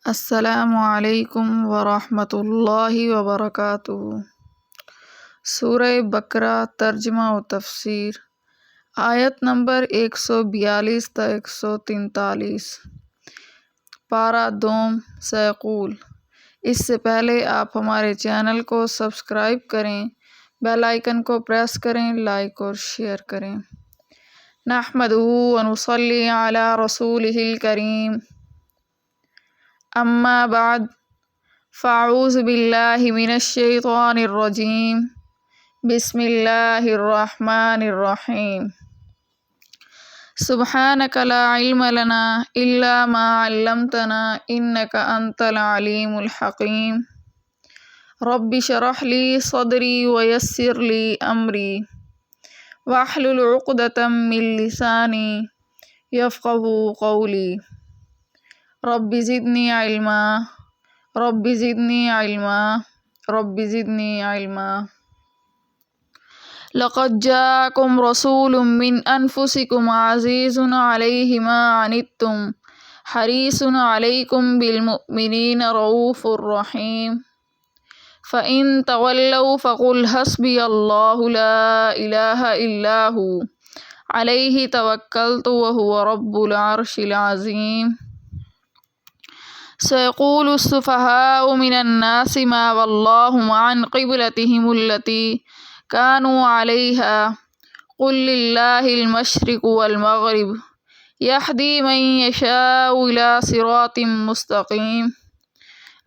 السلام علیکم ورحمۃ اللہ وبرکاتہ۔ سورہ بقرہ ترجمہ و تفسیر، آیت نمبر 142 تا 143، پارہ دوم سیقول۔ اس سے پہلے آپ ہمارے چینل کو سبسکرائب کریں، بیل آئیکن کو پریس کریں، لائک اور شیئر کریں۔ نحمدہ و نصلی علی رسولہ الکریم، اما بعد، فاعوذ باللہ من الشیطان الرجیم، بسم اللہ الرحمن الرحیم۔ سبحانک لا علم لنا الا ما علمتنا انک انت العلیم الحکیم۔ رب اشرح لی صدری ویسر لی امری واحلل عقدۃ من لسانی یفقہوا قولی۔ رب زدنی علما، رب زدنی علما، رب زدنی علما۔ لقد جاءکم رسول من انفسکم عزیز علیہ ما عنتم حریص علیکم بالمؤمنین رؤوف رحیم۔ فإن تولوا فقل حسبی اللہ لا الہ الا ہو علیہ توکلت وہو رب العرش العظیم۔ سيقول السفهاء من الناس ما ولاهم عن قبلتهم التي كانوا عليها قل لله المشرق والمغرب يهدي من يشاء إلى صراط مستقيم۔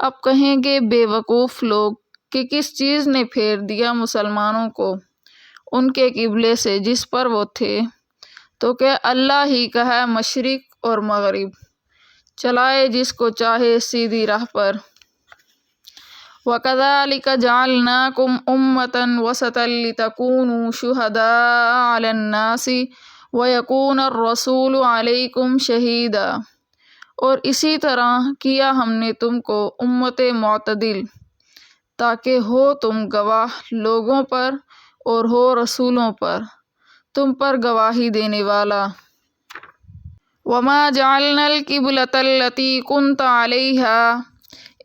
اب کہیں گے بے وقوف لوگ کہ کس چیز نے پھیر دیا مسلمانوں کو ان کے قبلے سے جس پر وہ تھے، تو کہ اللہ ہی کا ہے مشرق اور مغرب، چلائے جس کو چاہے سیدھی راہ پر۔ وَكَذَلِكَ جَعَلْنَاكُمْ أُمَّةً وَسَطًا لِتَكُونُوا شُهَدَاءَ عَلَى النَّاسِ وَيَكُونَ الرَّسُولُ عَلَيْكُمْ شَهِيدًا، اور اسی طرح کیا ہم نے تم کو امت معتدل، تاکہ ہو تم گواہ لوگوں پر اور ہو رسولوں پر تم پر گواہی دینے والا۔ وَمَا جَعَلْنَا الْقِبْلَةَ الَّتِي كُنْتَ عَلَيْهَا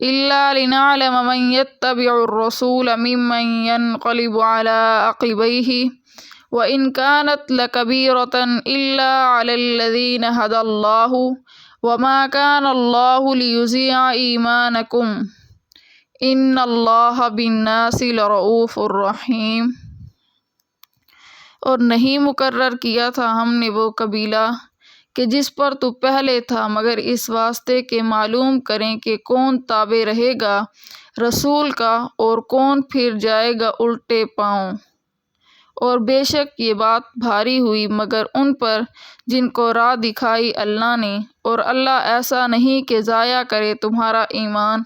إِلَّا لِنَعْلَمَ مَن يَتَّبِعُ الرَّسُولَ مِمَّن يَنقَلِبُ عَلَى عَقِبَيْهِ وَإِنْ كَانَتْ لَكَبِيرَةً إِلَّا عَلَى الَّذِينَ هَدَى اللَّهُ وَمَا كَانَ اللَّهُ لِيُضِيعَ إِيمَانَكُمْ إِنَّ اللَّهَ بِالنَّاسِ لَرَءُوفٌ رَحِيمٌ۔ اور نہیں مقرر کیا تھا ہم نے وہ قبیلہ کہ جس پر تو پہلے تھا، مگر اس واسطے کہ معلوم کریں کہ کون تابع رہے گا رسول کا اور کون پھر جائے گا الٹے پاؤں۔ اور بے شک یہ بات بھاری ہوئی مگر ان پر جن کو راہ دکھائی اللہ نے، اور اللہ ایسا نہیں کہ ضائع کرے تمہارا ایمان،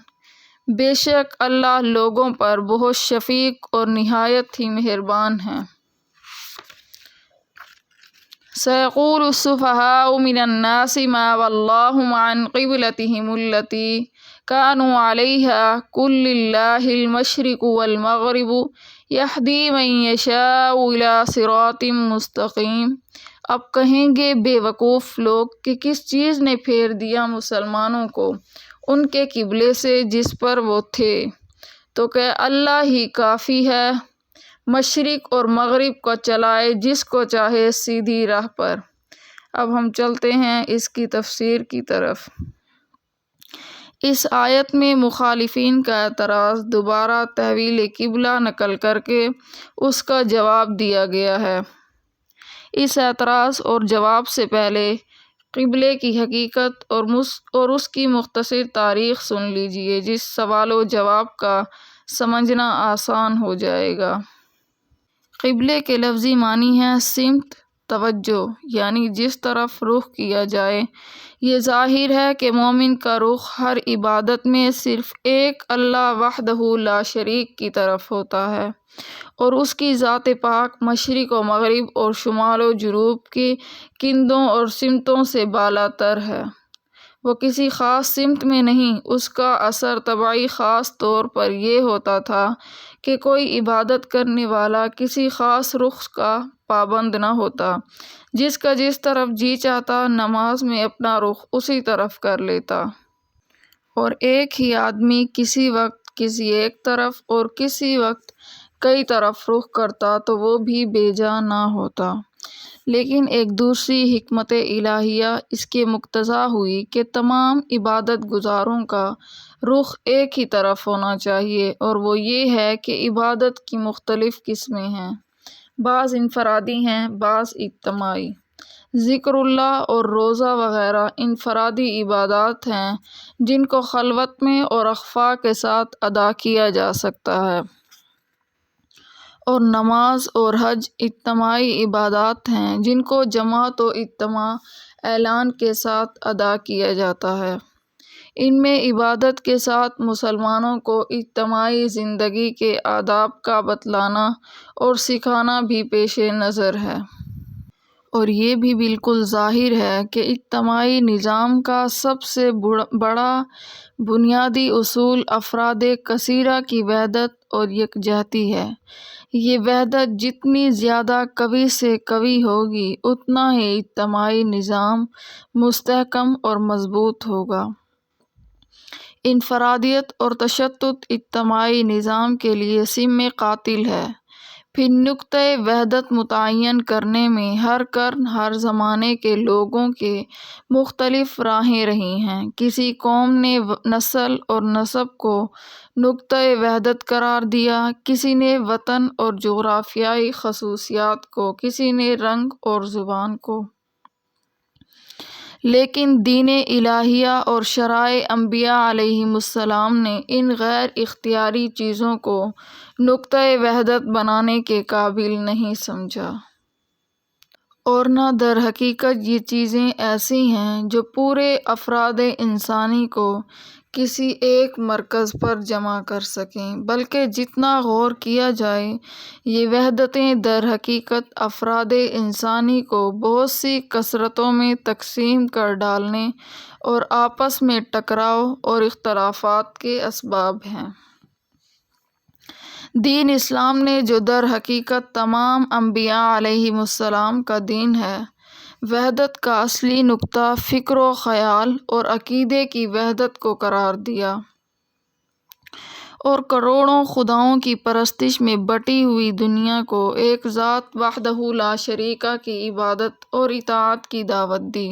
بے شک اللہ لوگوں پر بہت شفیق اور نہایت ہی مہربان ہے۔ سيقول السفهاء من الناس ما ولاهم عن قبلتهم التي كانوا عليها قل لله المشرق والمغرب يهدي من يشاء إلى صراط مستقيم۔ اب کہیں گے بے وقوف لوگ کہ کس چیز نے پھیر دیا مسلمانوں کو ان کے قبلے سے جس پر وہ تھے، تو کہ اللہ ہی کافی ہے مشرق اور مغرب کو چلائے جس کو چاہے سیدھی راہ پر۔ اب ہم چلتے ہیں اس کی تفسیر کی طرف۔ اس آیت میں مخالفین کا اعتراض دوبارہ تحویل قبلہ نقل کر کے اس کا جواب دیا گیا ہے۔ اس اعتراض اور جواب سے پہلے قبلے کی حقیقت اور اس کی مختصر تاریخ سن لیجیے، جس سوال و جواب کا سمجھنا آسان ہو جائے گا۔ قبلے کے لفظی معنی ہے سمت، توجہ، یعنی جس طرف رخ کیا جائے۔ یہ ظاہر ہے کہ مومن کا رخ ہر عبادت میں صرف ایک اللہ وحدہ لا شریک کی طرف ہوتا ہے، اور اس کی ذات پاک مشرق و مغرب اور شمال و جنوب کی کندوں اور سمتوں سے بالا تر ہے۔ وہ کسی خاص سمت میں نہیں، اس کا اثر طبعی خاص طور پر یہ ہوتا تھا کہ کوئی عبادت کرنے والا کسی خاص رخ کا پابند نہ ہوتا، جس کا جس طرف جی چاہتا نماز میں اپنا رخ اسی طرف کر لیتا۔ اور ایک ہی آدمی کسی وقت کسی ایک طرف اور کسی وقت کئی طرف رخ کرتا تو وہ بھی بے جا نہ ہوتا، لیکن ایک دوسری حکمت الہیہ اس کے مقتضا ہوئی کہ تمام عبادت گزاروں کا رخ ایک ہی طرف ہونا چاہیے، اور وہ یہ ہے کہ عبادت کی مختلف قسمیں ہیں، بعض انفرادی ہیں، بعض اجتماعی۔ ذکر اللہ اور روزہ وغیرہ انفرادی عبادات ہیں جن کو خلوت میں اور اخفاء کے ساتھ ادا کیا جا سکتا ہے، اور نماز اور حج اجتماعی عبادات ہیں جن کو جماعت و اجتماع اعلان کے ساتھ ادا کیا جاتا ہے۔ ان میں عبادت کے ساتھ مسلمانوں کو اجتماعی زندگی کے آداب کا بتلانا اور سکھانا بھی پیش نظر ہے، اور یہ بھی بالکل ظاہر ہے کہ اجتماعی نظام کا سب سے بڑا بنیادی اصول افراد کثیرہ کی وحدت اور یکجہتی ہے۔ یہ وحدت جتنی زیادہ قوی سے قوی ہوگی اتنا ہی اجتماعی نظام مستحکم اور مضبوط ہوگا۔ انفرادیت اور تشدد اجتماعی نظام کے لیے سم قاتل ہے۔ پھر نقطۂ وحدت متعین کرنے میں ہر قرن ہر زمانے کے لوگوں کے مختلف راہیں رہی ہیں۔ کسی قوم نے نسل اور نسب کو نقطۂ وحدت قرار دیا، کسی نے وطن اور جغرافیائی خصوصیات کو، کسی نے رنگ اور زبان کو۔ لیکن دین الہیہ اور شرائع انبیاء علیہم السلام نے ان غیر اختیاری چیزوں کو نقطۂ وحدت بنانے کے قابل نہیں سمجھا، اور نہ در حقیقت یہ چیزیں ایسی ہیں جو پورے افراد انسانی کو کسی ایک مرکز پر جمع کر سکیں، بلکہ جتنا غور کیا جائے یہ وحدتیں در حقیقت افراد انسانی کو بہت سی کثرتوں میں تقسیم کر ڈالنے اور آپس میں ٹکراؤ اور اختلافات کے اسباب ہیں۔ دین اسلام نے جو در حقیقت تمام انبیاء علیہم السلام کا دین ہے، وحدت کا اصلی نقطہ فکر و خیال اور عقیدے کی وحدت کو قرار دیا، اور کروڑوں خداؤں کی پرستش میں بٹی ہوئی دنیا کو ایک ذات وحدہ لا شریک کی عبادت اور اطاعت کی دعوت دی،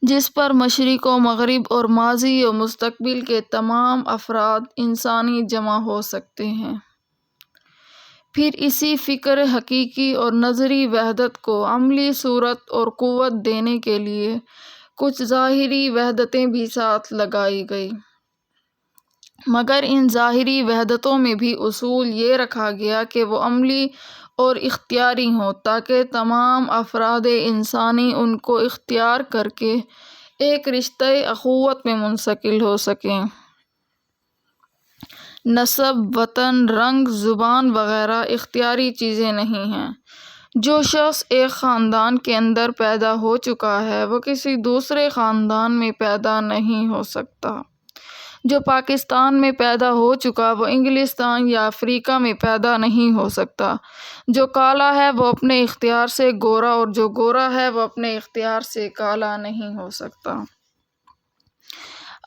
جس پر مشرق و مغرب اور ماضی و مستقبل کے تمام افراد انسانی جمع ہو سکتے ہیں۔ پھر اسی فکر حقیقی اور نظری وحدت کو عملی صورت اور قوت دینے کے لیے کچھ ظاہری وحدتیں بھی ساتھ لگائی گئی، مگر ان ظاہری وحدتوں میں بھی اصول یہ رکھا گیا کہ وہ عملی اور اختیاری ہوں، تاکہ تمام افراد انسانی ان کو اختیار کر کے ایک رشتہ اخوت میں منتقل ہو سکیں۔ نسب، وطن، رنگ، زبان وغیرہ اختیاری چیزیں نہیں ہیں۔ جو شخص ایک خاندان کے اندر پیدا ہو چکا ہے وہ کسی دوسرے خاندان میں پیدا نہیں ہو سکتا۔ جو پاکستان میں پیدا ہو چکا وہ انگلستان یا افریقہ میں پیدا نہیں ہو سکتا۔ جو کالا ہے وہ اپنے اختیار سے گورا، اور جو گورا ہے وہ اپنے اختیار سے کالا نہیں ہو سکتا۔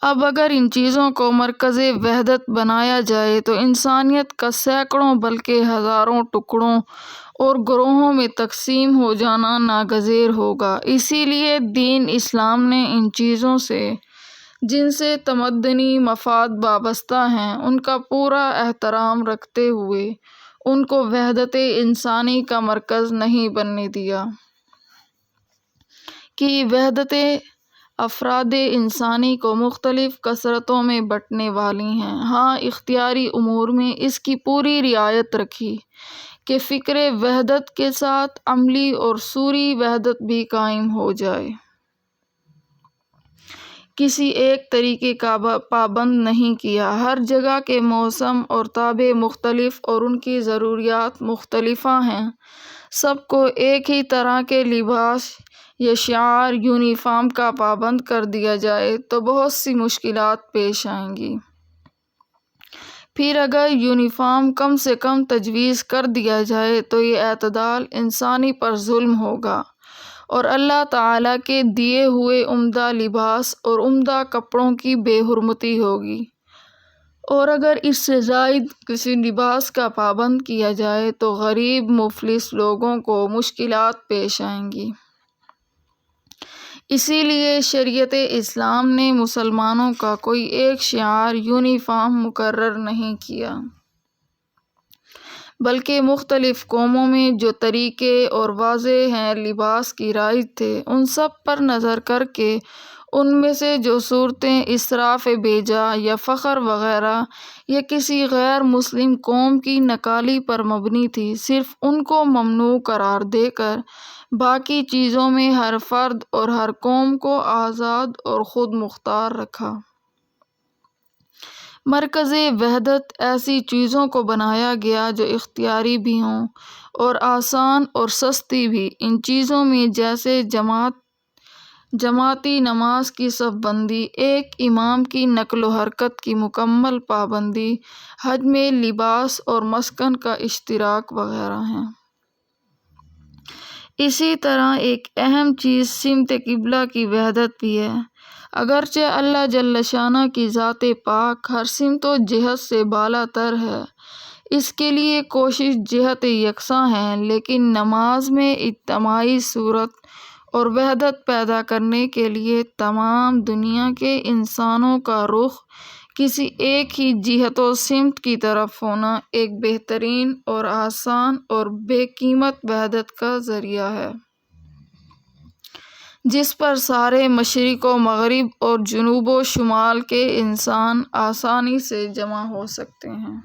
اب اگر ان چیزوں کو مرکز وحدت بنایا جائے تو انسانیت کا سینکڑوں بلکہ ہزاروں ٹکڑوں اور گروہوں میں تقسیم ہو جانا ناگزیر ہوگا۔ اسی لیے دین اسلام نے ان چیزوں سے جن سے تمدنی مفاد وابستہ ہیں ان کا پورا احترام رکھتے ہوئے ان کو وحدت انسانی کا مرکز نہیں بننے دیا، کہ وحدت افراد انسانی کو مختلف کثرتوں میں بٹنے والی ہیں۔ ہاں، اختیاری امور میں اس کی پوری رعایت رکھی کہ فکر وحدت کے ساتھ عملی اور صوری وحدت بھی قائم ہو جائے۔ کسی ایک طریقے کا پابند نہیں کیا۔ ہر جگہ کے موسم اور تابع مختلف اور ان کی ضروریات مختلف ہیں۔ سب کو ایک ہی طرح کے لباس یا شعار یونیفارم کا پابند کر دیا جائے تو بہت سی مشکلات پیش آئیں گی۔ پھر اگر یونیفارم کم سے کم تجویز کر دیا جائے تو یہ اعتدال انسانی پر ظلم ہوگا، اور اللہ تعالیٰ کے دیے ہوئے عمدہ لباس اور عمدہ کپڑوں کی بے حرمتی ہوگی، اور اگر اس سے زائد کسی لباس کا پابند کیا جائے تو غریب مفلس لوگوں کو مشکلات پیش آئیں گی۔ اسی لیے شریعت اسلام نے مسلمانوں کا کوئی ایک شعار یونیفارم مقرر نہیں کیا، بلکہ مختلف قوموں میں جو طریقے اور واضح ہیں لباس کی رائج تھے، ان سب پر نظر کر کے ان میں سے جو صورتیں اسراف بیجا یا فخر وغیرہ یا کسی غیر مسلم قوم کی نکالی پر مبنی تھی، صرف ان کو ممنوع قرار دے کر باقی چیزوں میں ہر فرد اور ہر قوم کو آزاد اور خود مختار رکھا۔ مرکز وحدت ایسی چیزوں کو بنایا گیا جو اختیاری بھی ہوں اور آسان اور سستی بھی۔ ان چیزوں میں جیسے جماعتی نماز کی صف بندی، ایک امام کی نقل و حرکت کی مکمل پابندی، حج میں لباس اور مسکن کا اشتراک وغیرہ ہیں۔ اسی طرح ایک اہم چیز سمت قبلہ کی وحدت بھی ہے۔ اگرچہ اللہ جل شانہ کی ذات پاک ہر سمت و جہت سے بالا تر ہے، اس کے لیے کوشش جہت یکساں ہے، لیکن نماز میں اجتماعی صورت اور وحدت پیدا کرنے کے لیے تمام دنیا کے انسانوں کا رخ کسی ایک ہی جہت و سمت کی طرف ہونا ایک بہترین اور آسان اور بے قیمت وحدت کا ذریعہ ہے، جس پر سارے مشرق و مغرب اور جنوب و شمال کے انسان آسانی سے جمع ہو سکتے ہیں۔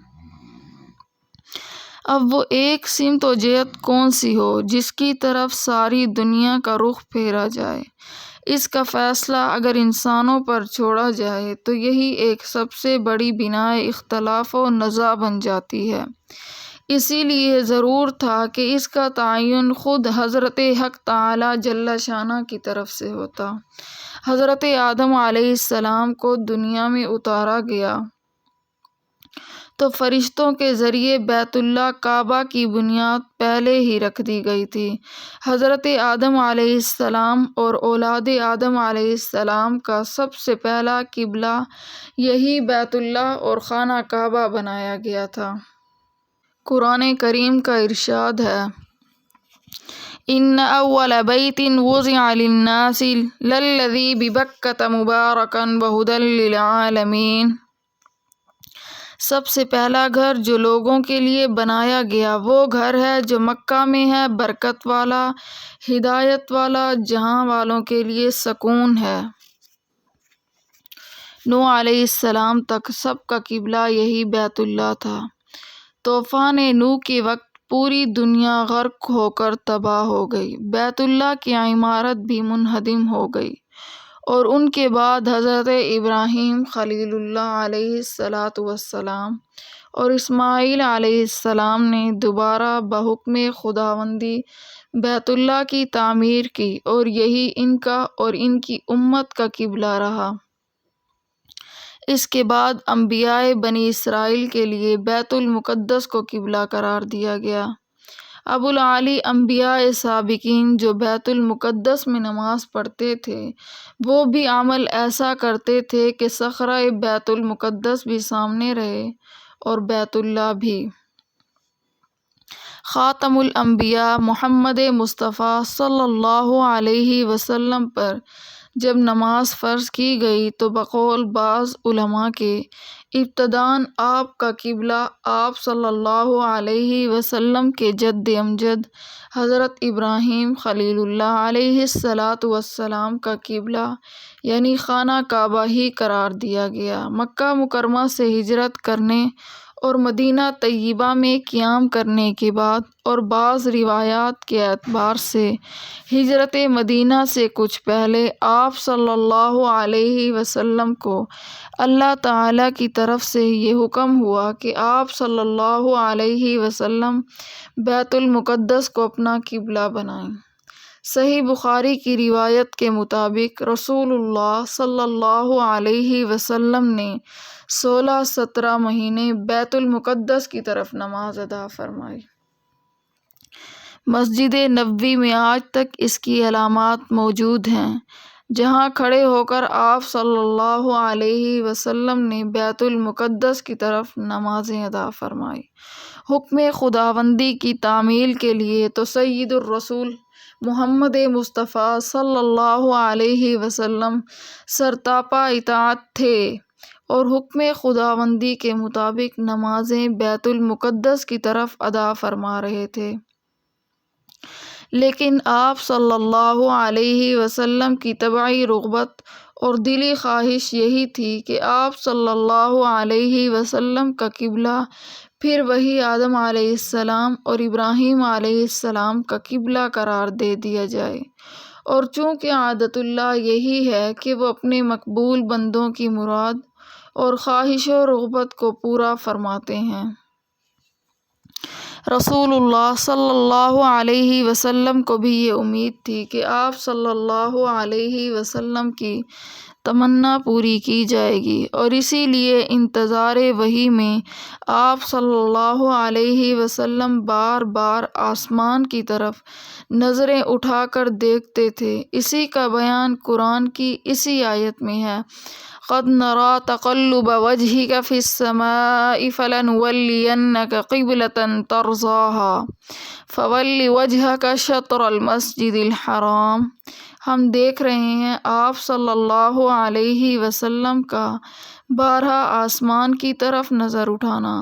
اب وہ ایک سمت و جہت کون سی ہو جس کی طرف ساری دنیا کا رخ پھیرا جائے، اس کا فیصلہ اگر انسانوں پر چھوڑا جائے تو یہی ایک سب سے بڑی بناء اختلاف و نزاع بن جاتی ہے۔ اسی لیے ضرور تھا کہ اس کا تعین خود حضرت حق تعالیٰ جل شانہ کی طرف سے ہوتا۔ حضرت آدم علیہ السلام کو دنیا میں اتارا گیا تو فرشتوں کے ذریعے بیت اللہ کعبہ کی بنیاد پہلے ہی رکھ دی گئی تھی۔ حضرت آدم علیہ السلام اور اولاد آدم علیہ السلام کا سب سے پہلا قبلہ یہی بیت اللہ اور خانہ کعبہ بنایا گیا تھا۔ قرآن کریم کا ارشاد ہے، إِنَّ أَوَّلَ بَيْتٍ وُضِعَ لِلنَّاسِ لَلَّذِي بِبَكَّةَ مُبَارَكًا وَهُدًى لِّلْعَالَمِينَ۔ سب سے پہلا گھر جو لوگوں کے لیے بنایا گیا وہ گھر ہے جو مکہ میں ہے، برکت والا، ہدایت والا، جہاں والوں کے لیے سکون ہے۔ نوح علیہ السلام تک سب کا قبلہ یہی بیت اللہ تھا۔ طوفان نوح کے وقت پوری دنیا غرق ہو کر تباہ ہو گئی، بیت اللہ کی عمارت بھی منہدم ہو گئی، اور ان کے بعد حضرت ابراہیم خلیل اللہ علیہ السلام اور اسماعیل علیہ السلام نے دوبارہ بحکم خداوندی بیت اللہ کی تعمیر کی، اور یہی ان کا اور ان کی امت کا قبلہ رہا۔ اس کے بعد انبیاء بنی اسرائیل کے لیے بیت المقدس کو قبلہ قرار دیا گیا۔ ابو العالی انبیاء سابقین جو بیت المقدس میں نماز پڑھتے تھے وہ بھی عمل ایسا کرتے تھے کہ صخرہ بیت المقدس بھی سامنے رہے اور بیت اللہ بھی۔ خاتم الانبیاء محمد مصطفیٰ صلی اللہ علیہ وسلم پر جب نماز فرض کی گئی تو بقول بعض علماء کے ابتداً آپ کا قبلہ آپ صلی اللہ علیہ وسلم کے جد امجد حضرت ابراہیم خلیل اللہ علیہ السلام کا قبلہ یعنی خانہ کعبہ ہی قرار دیا گیا۔ مکہ مکرمہ سے ہجرت کرنے اور مدینہ طیبہ میں قیام کرنے کے بعد اور بعض روایات کے اعتبار سے ہجرت مدینہ سے کچھ پہلے آپ صلی اللہ علیہ وسلم کو اللہ تعالیٰ کی طرف سے یہ حکم ہوا کہ آپ صلی اللہ علیہ وسلم بیت المقدس کو اپنا قبلہ بنائیں۔ صحیح بخاری کی روایت کے مطابق رسول اللہ صلی اللہ علیہ وسلم نے 16-17 مہینے بیت المقدس کی طرف نماز ادا فرمائی۔ مسجد نبوی میں آج تک اس کی علامات موجود ہیں، جہاں کھڑے ہو کر آپ صلی اللہ علیہ وسلم نے بیت المقدس کی طرف نمازیں ادا فرمائی۔ حکم خداوندی کی تعمیل کے لیے تو سید الرسول محمد مصطفیٰ صلی اللہ علیہ وسلم سرتاپا اطاعت تھے اور حکم خداوندی کے مطابق نمازیں بیت المقدس کی طرف ادا فرما رہے تھے، لیکن آپ صلی اللہ علیہ وسلم کی طبعی رغبت اور دلی خواہش یہی تھی کہ آپ صلی اللہ علیہ وسلم کا قبلہ پھر وہی آدم علیہ السلام اور ابراہیم علیہ السلام کا قبلہ قرار دے دیا جائے، اور چونکہ عادت اللہ یہی ہے کہ وہ اپنے مقبول بندوں کی مراد اور خواہش و رغبت کو پورا فرماتے ہیں۔ رسول اللہ صلی اللہ علیہ وسلم کو بھی یہ امید تھی کہ آپ صلی اللہ علیہ وسلم کی تمنا پوری کی جائے گی، اور اسی لیے انتظار وحی میں آپ صلی اللہ علیہ وسلم بار بار آسمان کی طرف نظریں اٹھا کر دیکھتے تھے۔ اسی کا بیان قرآن کی اسی آیت میں ہے، قَدْ نَرَىٰ تَقَلُّبَ وَجْهِكَ فِي السَّمَاءِ فَلَنُوَلِّيَنَّكَ قِبْلَةً تَرْضَاهَا فَوَلِّ وَجْهَكَ شَطْرَ الْمَسْجِدِ الْحَرَامِ۔ ہم دیکھ رہے ہیں آپ صلی اللہ علیہ وسلم کا بارہا آسمان کی طرف نظر اٹھانا،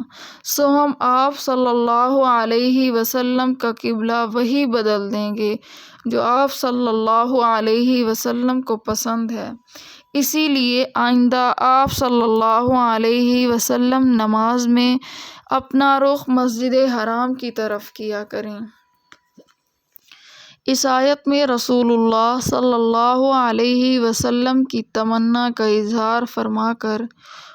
سو ہم آپ صلی اللہ علیہ وسلم کا قبلہ وہی بدل دیں گے جو آپ صلی اللہ علیہ وسلم کو پسند ہے۔ اسی لیے آئندہ آپ صلی اللہ علیہ وسلم نماز میں اپنا رخ مسجد حرام کی طرف کیا کریں۔ اس آیت میں رسول اللہ صلی اللہ علیہ وسلم کی تمنا کا اظہار فرما کر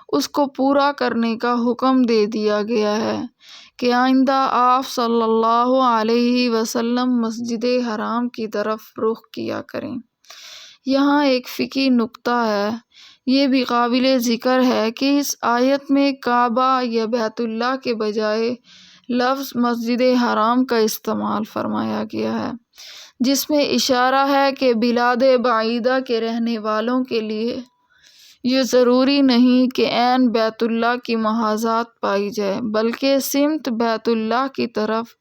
اس کو پورا کرنے کا حکم دے دیا گیا ہے کہ آئندہ آپ صلی اللہ علیہ وسلم مسجد حرام کی طرف رخ کیا کریں۔ یہاں ایک فقہی نکتہ ہے، یہ بھی قابل ذکر ہے کہ اس آیت میں کعبہ یا بیت اللہ کے بجائے لفظ مسجد حرام کا استعمال فرمایا گیا ہے، جس میں اشارہ ہے کہ بلاد بعیدہ کے رہنے والوں کے لیے یہ ضروری نہیں کہ عین بیت اللہ کی محاذات پائی جائے، بلکہ سمت بیت اللہ کی طرف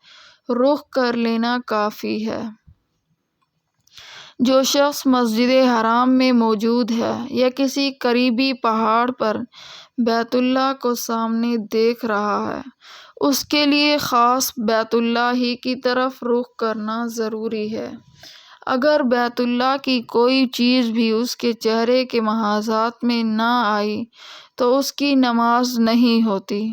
رخ کر لینا کافی ہے۔ جو شخص مسجد حرام میں موجود ہے یا کسی قریبی پہاڑ پر بیت اللہ کو سامنے دیکھ رہا ہے، اس کے لیے خاص بیت اللہ ہی کی طرف رخ کرنا ضروری ہے۔ اگر بیت اللہ کی کوئی چیز بھی اس کے چہرے کے محاذات میں نہ آئی تو اس کی نماز نہیں ہوتی،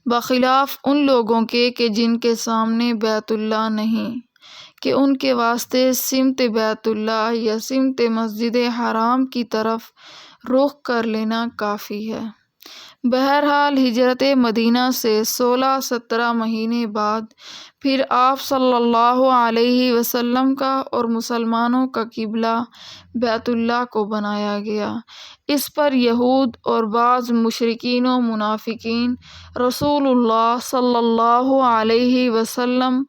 بخلاف ان لوگوں کے کہ جن کے سامنے بیت اللہ نہیں، کہ ان کے واسطے سمت بیت اللہ یا سمت مسجد حرام کی طرف رخ کر لینا کافی ہے۔ بہرحال ہجرت مدینہ سے 16-17 مہینے بعد پھر آپ صلی اللہ علیہ وسلم کا اور مسلمانوں کا قبلہ بیت اللہ کو بنایا گیا۔ اس پر یہود اور بعض مشرکین و منافقین رسول اللہ صلی اللہ علیہ وسلم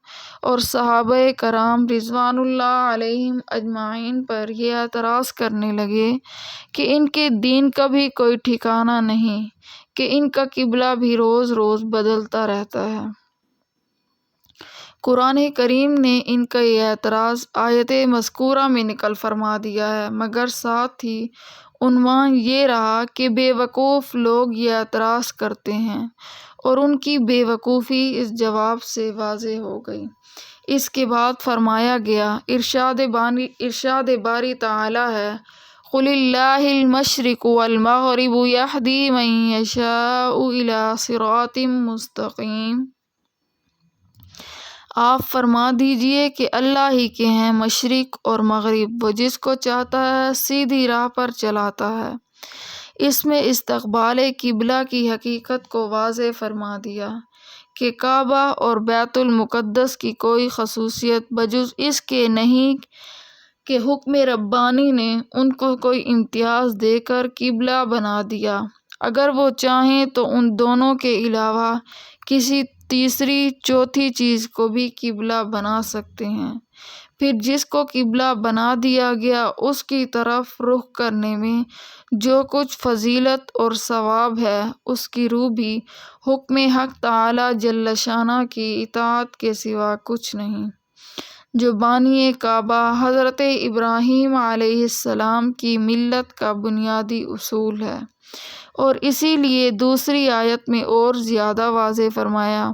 اور صحابہ کرام رضوان اللہ علیہم اجمعین پر یہ اعتراض کرنے لگے کہ ان کے دین کا بھی کوئی ٹھکانہ نہیں، کہ ان کا قبلہ بھی روز روز بدلتا رہتا ہے۔ قرآن کریم نے ان کا یہ اعتراض آیت مذکورہ میں نقل فرما دیا ہے، مگر ساتھ ہی عنوان یہ رہا کہ بے وقوف لوگ یہ اعتراض کرتے ہیں، اور ان کی بے وقوفی اس جواب سے واضح ہو گئی۔ اس کے بعد فرمایا گیا، ارشاد باری تعالی ہے، قُلِ اللَّهِ الْمَشْرِقُ وَالْمَغْرِبُ يَهْدِي مَن يَشَاءُ إِلَىٰ صِرَاطٍ مُّسْتَقِيمٍ۔ آپ فرما دیجئے کہ اللہ ہی کے ہیں مشرق اور مغرب، وہ جس کو چاہتا ہے سیدھی راہ پر چلاتا ہے۔ اس میں استقبال قبلہ کی حقیقت کو واضح فرما دیا کہ کعبہ اور بیت المقدس کی کوئی خصوصیت بجز اس کے نہیں کہ حکم ربانی نے ان کو کوئی امتیاز دے کر قبلہ بنا دیا۔ اگر وہ چاہیں تو ان دونوں کے علاوہ کسی تیسری چوتھی چیز کو بھی قبلہ بنا سکتے ہیں۔ پھر جس کو قبلہ بنا دیا گیا اس کی طرف رخ کرنے میں جو کچھ فضیلت اور ثواب ہے اس کی روح بھی حکم حق تعالی جل شانہ کی اطاعت کے سوا کچھ نہیں، جو بانی کعبہ حضرت ابراہیم علیہ السلام کی ملت کا بنیادی اصول ہے۔ اور اسی لیے دوسری آیت میں اور زیادہ واضح فرمایا،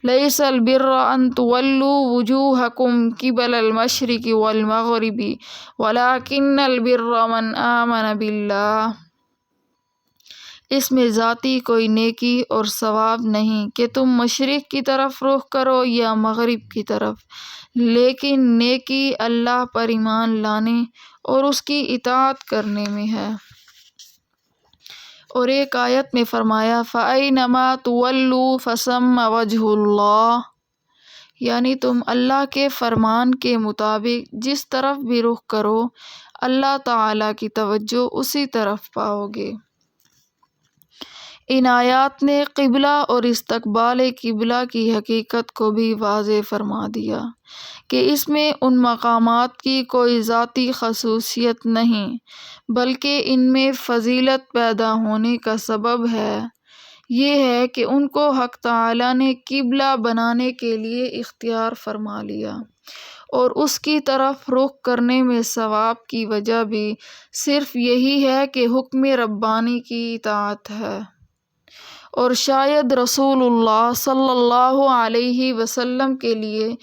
لَيْسَ الْبِرَّ أَن تُوَلُّوا وُجُوهَكُمْ قِبَلَ الْمَشْرِقِ وَالْمَغْرِبِ وَلَكِنَّ الْبِرَّ مَنْ آمَنَ بِاللَّهِ۔ اس میں ذاتی کوئی نیکی اور ثواب نہیں کہ تم مشرق کی طرف رخ کرو یا مغرب کی طرف، لیکن نیکی اللہ پر ایمان لانے اور اس کی اطاعت کرنے میں ہے۔ اور ایک آیت میں فرمایا، فَأَيْنَمَا تُوَلُّوا فَثَمَّ وَجْهُ اللَّهِ، یعنی تم اللہ کے فرمان کے مطابق جس طرف بھی رخ کرو اللہ تعالیٰ کی توجہ اسی طرف پاؤ گے۔ ان آیات نے قبلہ اور استقبال قبلہ کی حقیقت کو بھی واضح فرما دیا کہ اس میں ان مقامات کی کوئی ذاتی خصوصیت نہیں بلکہ ان میں فضیلت پیدا ہونے کا سبب ہے یہ ہے کہ ان کو حق تعالیٰ نے قبلہ بنانے کے لیے اختیار فرما لیا، اور اس کی طرف رخ کرنے میں ثواب کی وجہ بھی صرف یہی ہے کہ حکم ربانی کی اطاعت ہے۔ اور شاید رسول اللہ صلی اللہ علیہ وسلم کے لیے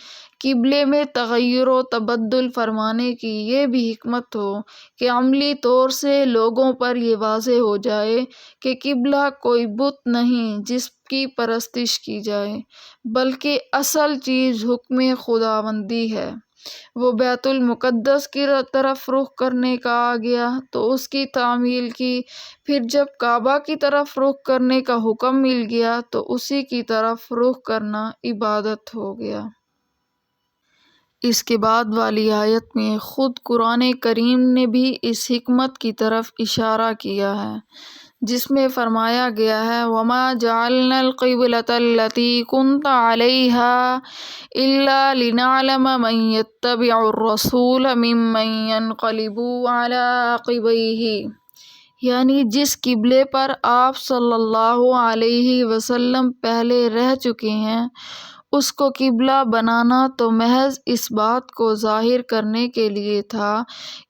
قبلے میں تغیر و تبدل فرمانے کی یہ بھی حکمت ہو کہ عملی طور سے لوگوں پر یہ واضح ہو جائے کہ قبلہ کوئی بت نہیں جس کی پرستش کی جائے، بلکہ اصل چیز حکم خداوندی ہے۔ وہ بیت المقدس کی طرف رخ کرنے کا آ گیا تو اس کی تعمیل کی، پھر جب کعبہ کی طرف رخ کرنے کا حکم مل گیا تو اسی کی طرف رخ کرنا عبادت ہو گیا۔ اس کے بعد والی آیت میں خود قرآن کریم نے بھی اس حکمت کی طرف اشارہ کیا ہے جس میں فرمایا گیا ہے، وَمَا جَعَلْنَا الْقِبْلَةَ الَّتِي كُنْتَ عَلَيْهَا إِلَّا لِنَعْلَمَ مَن يَتَّبِعُ الرَّسُولَ مِمَّن يَنقَلِبُ عَلَىٰ عَقِبَيْهِ، یعنی جس قبلے پر آپ صلی اللہ علیہ وسلم پہلے رہ چکے ہیں اس کو قبلہ بنانا تو محض اس بات کو ظاہر کرنے کے لیے تھا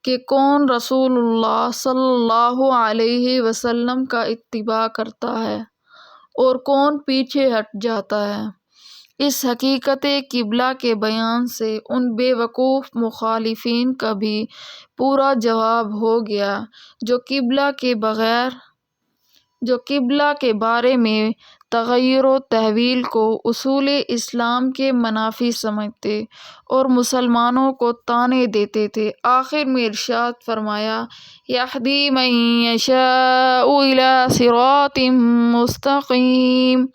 کہ کون رسول اللہ صلی اللہ علیہ وسلم کا اتباع کرتا ہے اور کون پیچھے ہٹ جاتا ہے۔ اس حقیقت قبلہ کے بیان سے ان بے وقوف مخالفین کا بھی پورا جواب ہو گیا جو قبلہ کے بارے میں تغیر و تحویل کو اصول اسلام کے منافی سمجھتے اور مسلمانوں کو طعنے دیتے تھے۔ آخر میں ارشاد فرمایا، یہدی من یشاء الی صراط مستقیم،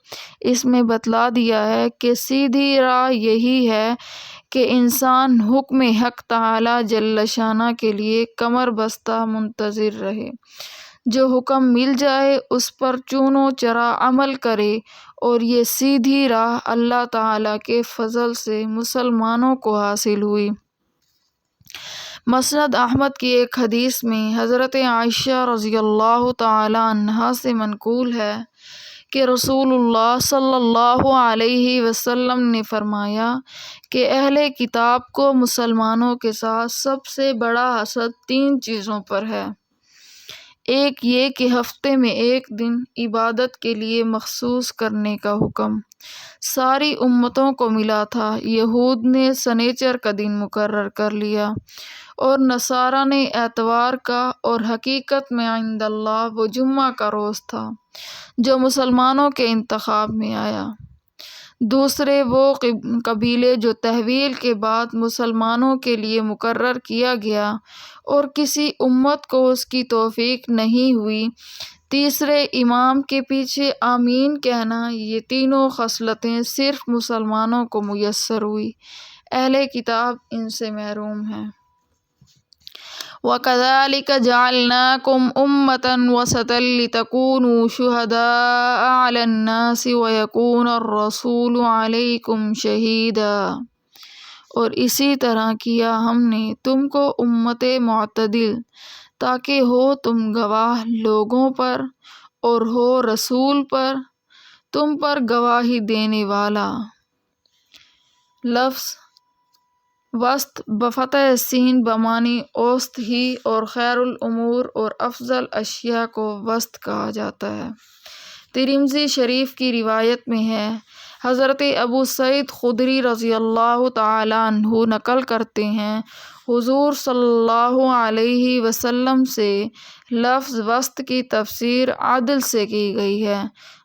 اس میں بتلا دیا ہے کہ سیدھی راہ یہی ہے کہ انسان حکم حق تعالی جل شانہ کے لیے کمر بستہ منتظر رہے، جو حکم مل جائے اس پر چون و چرا عمل کرے، اور یہ سیدھی راہ اللہ تعالیٰ کے فضل سے مسلمانوں کو حاصل ہوئی۔ مسند احمد کی ایک حدیث میں حضرت عائشہ رضی اللہ تعالی عنہا سے منقول ہے کہ رسول اللہ صلی اللہ علیہ وسلم نے فرمایا کہ اہل کتاب کو مسلمانوں کے ساتھ سب سے بڑا حسد 3 چیزوں پر ہے۔ ایک یہ کہ ہفتے میں ایک دن عبادت کے لیے مخصوص کرنے کا حکم ساری امتوں کو ملا تھا، یہود نے سنیچر کا دن مقرر کر لیا اور نصارہ نے اتوار کا، اور حقیقت میں عند اللہ وہ جمعہ کا روز تھا جو مسلمانوں کے انتخاب میں آیا۔ دوسرے وہ قبیلے جو تحویل کے بعد مسلمانوں کے لیے مقرر کیا گیا اور کسی امت کو اس کی توفیق نہیں ہوئی۔ تیسرے امام کے پیچھے آمین کہنا۔ یہ تینوں خصلتیں صرف مسلمانوں کو میسر ہوئی، اہل کتاب ان سے محروم ہیں۔ وَكَذَلِكَ جَعَلْنَاكُمْ أُمَّةً وَسَطًا لِتَكُونُوا شُهَدَاءَ عَلَى النَّاسِ وَيَكُونَ الرَّسُولُ عَلَيْكُمْ شَهِيدًا، اور اسی طرح کیا ہم نے تم کو امت معتدل تاکہ ہو تم گواہ لوگوں پر اور ہو رسول پر تم پر گواہی دینے والا۔ لفظ وسط بفتح سین بمعنی اوسط ہی اور خیر الامور اور افضل اشیاء کو وسط کہا جاتا ہے۔ ترمذی شریف کی روایت میں ہے، حضرت ابو سعید خدری رضی اللہ تعالیٰ عنہ نقل کرتے ہیں، حضور صلی اللہ علیہ وسلم سے لفظ وسط کی تفسیر عدل سے کی گئی ہے،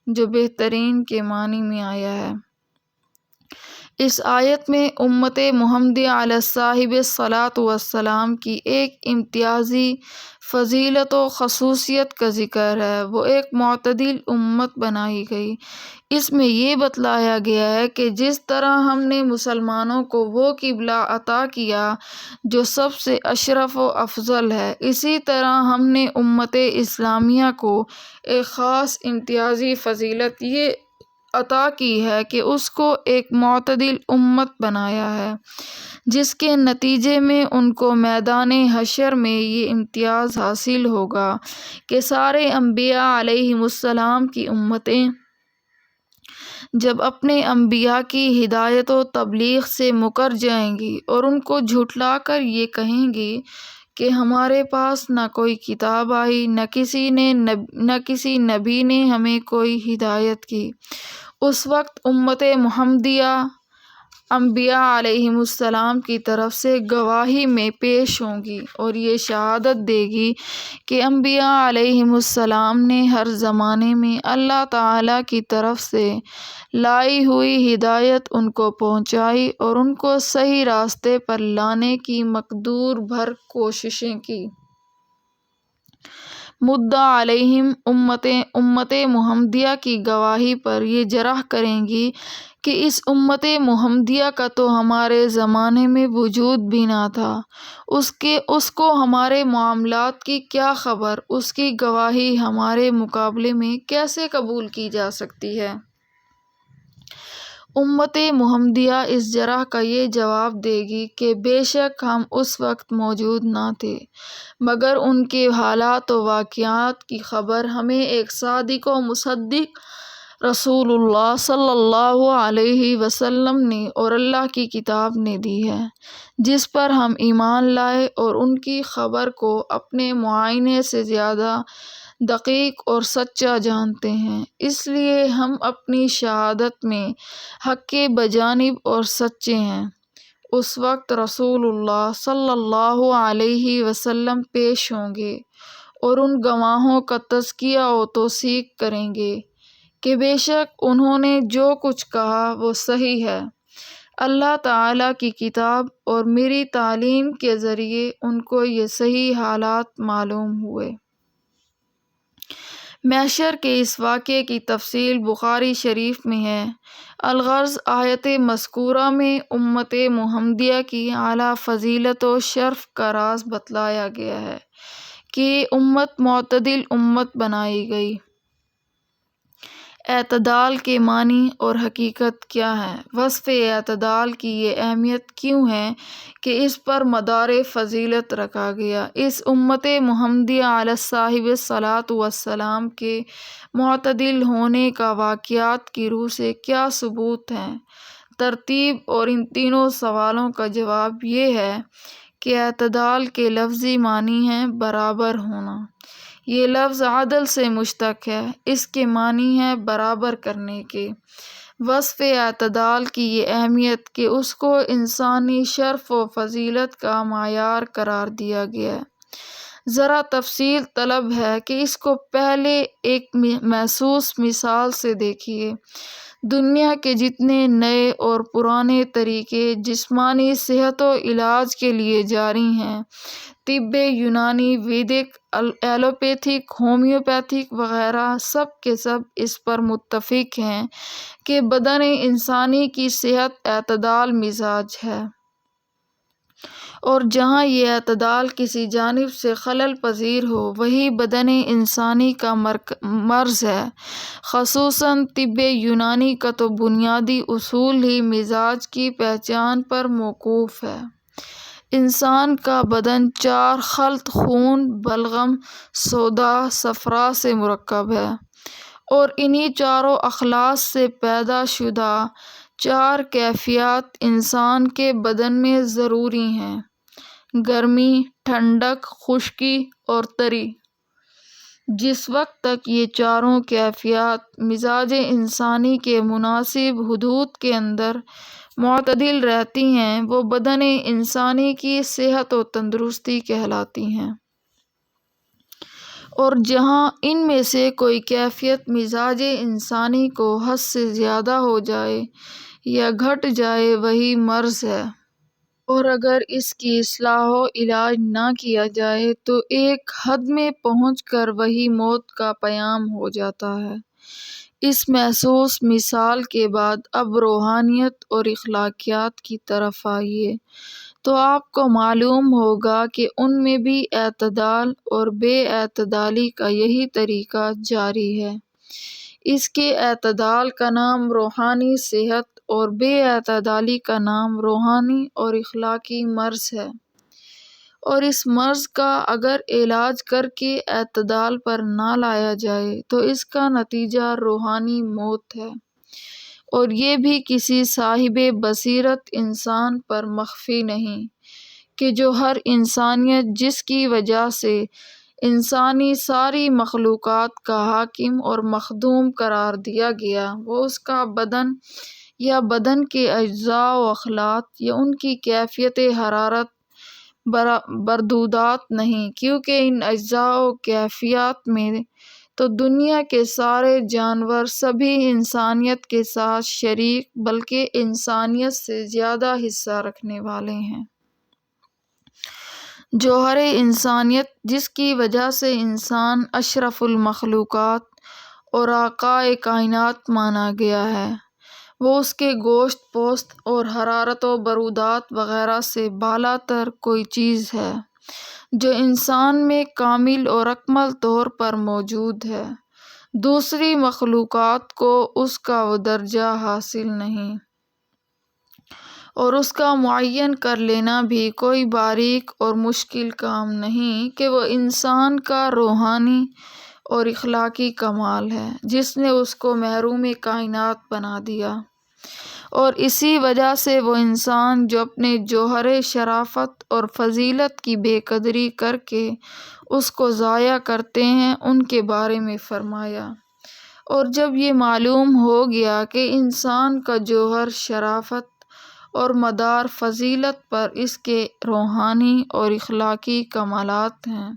جو بہترین کے معنی میں آیا ہے۔ اس آیت میں امت محمدیہ علیہ صاحب الصلاۃ والسلام کی ایک امتیازی فضیلت و خصوصیت کا ذکر ہے، وہ ایک معتدل امت بنائی گئی۔ اس میں یہ بتلایا گیا ہے کہ جس طرح ہم نے مسلمانوں کو وہ قبلہ عطا کیا جو سب سے اشرف و افضل ہے، اسی طرح ہم نے امت اسلامیہ کو ایک خاص امتیازی فضیلت یہ عطا کی ہے کہ اس کو ایک معتدل امت بنایا ہے، جس کے نتیجے میں ان کو میدان حشر میں یہ امتیاز حاصل ہوگا کہ سارے انبیاء علیہم السلام کی امتیں جب اپنے انبیاء کی ہدایت و تبلیغ سے مکر جائیں گی اور ان کو جھٹلا کر یہ کہیں گی کہ ہمارے پاس نہ کوئی کتاب آئی، نہ کسی نبی نے ہمیں کوئی ہدایت کی، اس وقت امت محمدیہ انبیاء علیہم السلام کی طرف سے گواہی میں پیش ہوں گی اور یہ شہادت دے گی کہ انبیاء علیہم السلام نے ہر زمانے میں اللہ تعالیٰ کی طرف سے لائی ہوئی ہدایت ان کو پہنچائی اور ان کو صحیح راستے پر لانے کی مقدور بھر کوششیں کی۔ مدعا علیہم امت محمدیہ کی گواہی پر یہ جرح کریں گی کہ اس امت محمدیہ کا تو ہمارے زمانے میں وجود بھی نہ تھا، اس کو ہمارے معاملات کی کیا خبر، اس کی گواہی ہمارے مقابلے میں کیسے قبول کی جا سکتی ہے۔ امت محمدیہ اس جرح کا یہ جواب دے گی کہ بے شک ہم اس وقت موجود نہ تھے، مگر ان کے حالات و واقعات کی خبر ہمیں ایک صادق و مصدق رسول اللہ صلی اللہ علیہ وسلم نے اور اللہ کی کتاب نے دی ہے، جس پر ہم ایمان لائے اور ان کی خبر کو اپنے معائنے سے زیادہ دقیق اور سچا جانتے ہیں، اس لیے ہم اپنی شہادت میں حق کے بجانب اور سچے ہیں۔ اس وقت رسول اللہ صلی اللہ علیہ وسلم پیش ہوں گے اور ان گواہوں کا تزکیہ و توثیق کریں گے کہ بے شک انہوں نے جو کچھ کہا وہ صحیح ہے، اللہ تعالیٰ کی کتاب اور میری تعلیم کے ذریعے ان کو یہ صحیح حالات معلوم ہوئے۔ محشر کے اس واقعے کی تفصیل بخاری شریف میں ہے۔ الغرض آیت مذکورہ میں امت محمدیہ کی اعلیٰ فضیلت و شرف کا راز بتلایا گیا ہے کہ یہ امت معتدل امت بنائی گئی۔ اعتدال کے معنی اور حقیقت کیا ہے؟ وصف اعتدال کی یہ اہمیت کیوں ہے کہ اس پر مدار فضیلت رکھا گیا؟ اس امت محمدیہ علیہ صاحب الصلاۃ والسلام کے معتدل ہونے کا واقعات کی روح سے کیا ثبوت ہے؟ ترتیب اور ان تینوں سوالوں کا جواب یہ ہے کہ اعتدال کے لفظی معنی ہیں برابر ہونا۔ یہ لفظ عدل سے مشتق ہے، اس کے معنی ہے برابر کرنے کے۔ وصف اعتدال کی یہ اہمیت کہ اس کو انسانی شرف و فضیلت کا معیار قرار دیا گیا ہے، ذرا تفصیل طلب ہے کہ اس کو پہلے ایک محسوس مثال سے دیکھیے۔ دنیا کے جتنے نئے اور پرانے طریقے جسمانی صحت و علاج کے لیے جاری ہیں، طب یونانی، ویدک، ایلوپیتھک، ہومیوپیتھک وغیرہ، سب کے سب اس پر متفق ہیں کہ بدن انسانی کی صحت اعتدال مزاج ہے اور جہاں یہ اعتدال کسی جانب سے خلل پذیر ہو وہی بدن انسانی کا مرض ہے۔ خصوصاً طب یونانی کا تو بنیادی اصول ہی مزاج کی پہچان پر موقوف ہے۔ انسان کا بدن 4 خلط خون، بلغم، سودا، صفرا سے مرکب ہے، اور انہی چاروں اخلاص سے پیدا شدہ 4 کیفیات انسان کے بدن میں ضروری ہیں: گرمی، ٹھنڈک، خشکی اور تری۔ جس وقت تک یہ چاروں کیفیات مزاج انسانی کے مناسب حدود کے اندر معتدل رہتی ہیں وہ بدن انسانی کی صحت و تندرستی کہلاتی ہیں، اور جہاں ان میں سے کوئی کیفیت مزاج انسانی کو حد سے زیادہ ہو جائے یا گھٹ جائے وہی مرض ہے، اور اگر اس کی اصلاح و علاج نہ کیا جائے تو ایک حد میں پہنچ کر وہی موت کا پیام ہو جاتا ہے۔ اس محسوس مثال کے بعد اب روحانیت اور اخلاقیات کی طرف آئیے تو آپ کو معلوم ہوگا کہ ان میں بھی اعتدال اور بے اعتدالی کا یہی طریقہ جاری ہے۔ اس کے اعتدال کا نام روحانی صحت اور بے اعتدالی کا نام روحانی اور اخلاقی مرض ہے، اور اس مرض کا اگر علاج کر کے اعتدال پر نہ لایا جائے تو اس کا نتیجہ روحانی موت ہے، اور یہ بھی کسی صاحب بصیرت انسان پر مخفی نہیں کہ جو ہر انسانیت جس کی وجہ سے انسانی ساری مخلوقات کا حاکم اور مخدوم قرار دیا گیا وہ اس کا بدن یا بدن کے اجزاء و اخلاط یا ان کی کیفیت حرارت بردودات نہیں، کیونکہ ان اجزاء و کیفیات میں تو دنیا کے سارے جانور سبھی انسانیت کے ساتھ شریک بلکہ انسانیت سے زیادہ حصہ رکھنے والے ہیں۔ جوہر انسانیت جس کی وجہ سے انسان اشرف المخلوقات اور آقائے کائنات مانا گیا ہے وہ اس کے گوشت پوست اور حرارت و برودات وغیرہ سے بالا تر کوئی چیز ہے جو انسان میں کامل اور اکمل طور پر موجود ہے۔ دوسری مخلوقات کو اس کا وہ درجہ حاصل نہیں، اور اس کا معین کر لینا بھی کوئی باریک اور مشکل کام نہیں کہ وہ انسان کا روحانی اور اخلاقی کمال ہے جس نے اس کو محروم کائنات بنا دیا، اور اسی وجہ سے وہ انسان جو اپنے جوہر شرافت اور فضیلت کی بے قدری کر کے اس کو ضائع کرتے ہیں ان کے بارے میں فرمایا۔ اور جب یہ معلوم ہو گیا کہ انسان کا جوہر شرافت اور مدار فضیلت پر اس کے روحانی اور اخلاقی کمالات ہیں،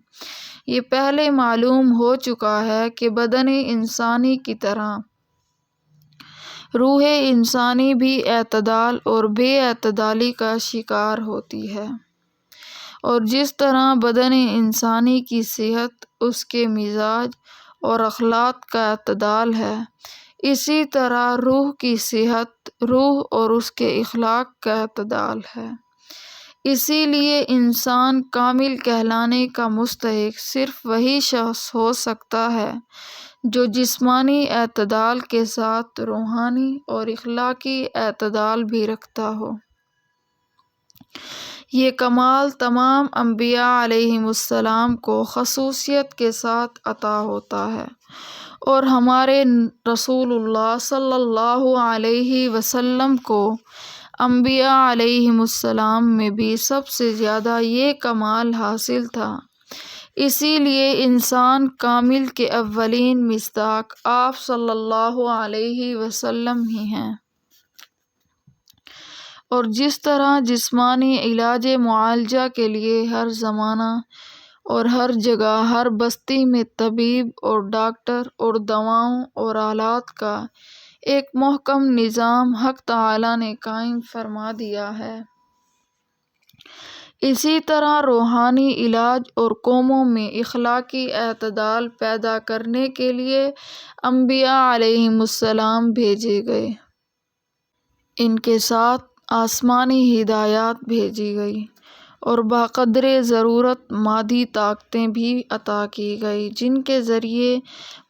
یہ پہلے معلوم ہو چکا ہے کہ بدن انسانی کی طرح روح انسانی بھی اعتدال اور بے اعتدالی کا شکار ہوتی ہے، اور جس طرح بدن انسانی کی صحت اس کے مزاج اور اخلاق کا اعتدال ہے اسی طرح روح کی صحت روح اور اس کے اخلاق کا اعتدال ہے۔ اسی لیے انسان کامل کہلانے کا مستحق صرف وہی شخص ہو سکتا ہے جو جسمانی اعتدال کے ساتھ روحانی اور اخلاقی اعتدال بھی رکھتا ہو۔ یہ کمال تمام انبیاء علیہم السلام کو خصوصیت کے ساتھ عطا ہوتا ہے، اور ہمارے رسول اللہ صلی اللہ علیہ وسلم کو انبیاء علیہم السلام میں بھی سب سے زیادہ یہ کمال حاصل تھا، اسی لیے انسان کامل کے اولین مصداق آپ صلی اللہ علیہ وسلم ہی ہیں۔ اور جس طرح جسمانی علاج معالجہ کے لیے ہر زمانہ اور ہر جگہ ہر بستی میں طبیب اور ڈاکٹر اور دواؤں اور آلات کا ایک محکم نظام حق تعالی نے قائم فرما دیا ہے، اسی طرح روحانی علاج اور قوموں میں اخلاقی اعتدال پیدا کرنے کے لیے انبیاء علیہم السلام بھیجے گئے، ان کے ساتھ آسمانی ہدایات بھیجی گئی، اور بقدر ضرورت مادی طاقتیں بھی عطا کی گئی جن کے ذریعے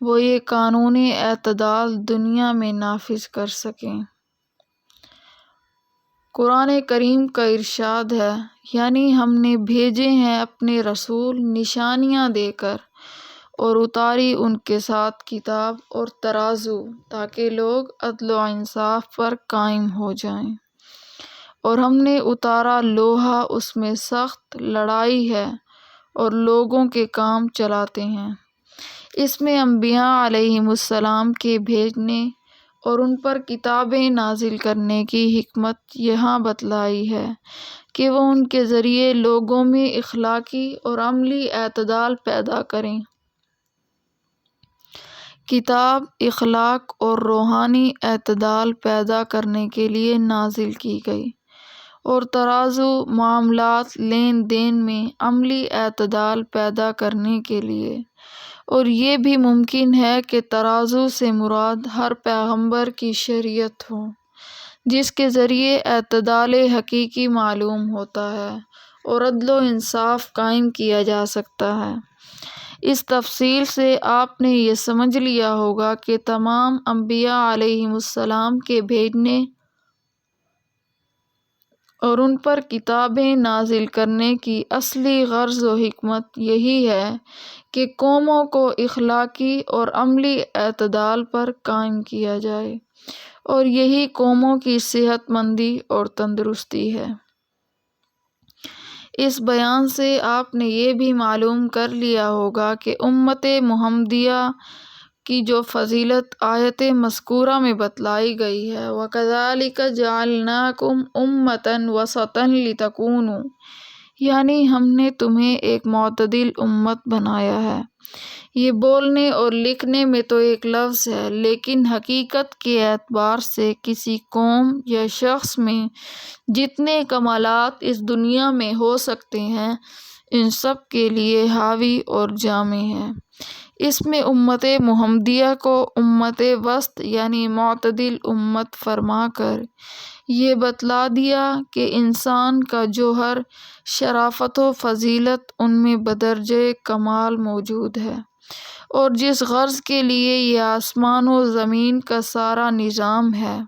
وہ یہ قانون اعتدال دنیا میں نافذ کر سکیں۔ قرآن کریم کا ارشاد ہے، یعنی ہم نے بھیجے ہیں اپنے رسول نشانیاں دے کر اور اتاری ان کے ساتھ کتاب اور ترازو تاکہ لوگ عدل و انصاف پر قائم ہو جائیں، اور ہم نے اتارا لوہا، اس میں سخت لڑائی ہے اور لوگوں کے کام چلاتے ہیں۔ اس میں انبیاء علیہم السلام کے بھیجنے اور ان پر کتابیں نازل کرنے کی حکمت یہاں بتلائی ہے کہ وہ ان کے ذریعے لوگوں میں اخلاقی اور عملی اعتدال پیدا کریں۔ کتاب اخلاق اور روحانی اعتدال پیدا کرنے کے لیے نازل کی گئی، اور ترازو معاملات لین دین میں عملی اعتدال پیدا کرنے کے لیے، اور یہ بھی ممکن ہے کہ ترازو سے مراد ہر پیغمبر کی شریعت ہو جس کے ذریعے اعتدال حقیقی معلوم ہوتا ہے اور عدل و انصاف قائم کیا جا سکتا ہے۔ اس تفصیل سے آپ نے یہ سمجھ لیا ہوگا کہ تمام انبیاء علیہم السلام کے بھیجنے اور ان پر کتابیں نازل کرنے کی اصلی غرض و حکمت یہی ہے کہ قوموں کو اخلاقی اور عملی اعتدال پر قائم کیا جائے، اور یہی قوموں کی صحت مندی اور تندرستی ہے۔ اس بیان سے آپ نے یہ بھی معلوم کر لیا ہوگا کہ امت محمدیہ کی جو فضیلت آیت مذکورہ میں بتلائی گئی ہے، وَكَذَلِكَ جَعَلْنَاكُمْ أُمَّةً وَسَطًا لِتَكُونُوا، یعنی ہم نے تمہیں ایک معتدل امت بنایا ہے۔ یہ بولنے اور لکھنے میں تو ایک لفظ ہے، لیکن حقیقت کے اعتبار سے کسی قوم یا شخص میں جتنے کمالات اس دنیا میں ہو سکتے ہیں ان سب کے لیے حاوی اور جامع ہے۔ اس میں امت محمدیہ کو امت وسط یعنی معتدل امت فرما کر یہ بتلا دیا کہ انسان کا جوہر، شرافت و فضیلت ان میں بدرجہ کمال موجود ہے، اور جس غرض کے لیے یہ آسمان و زمین کا سارا نظام ہے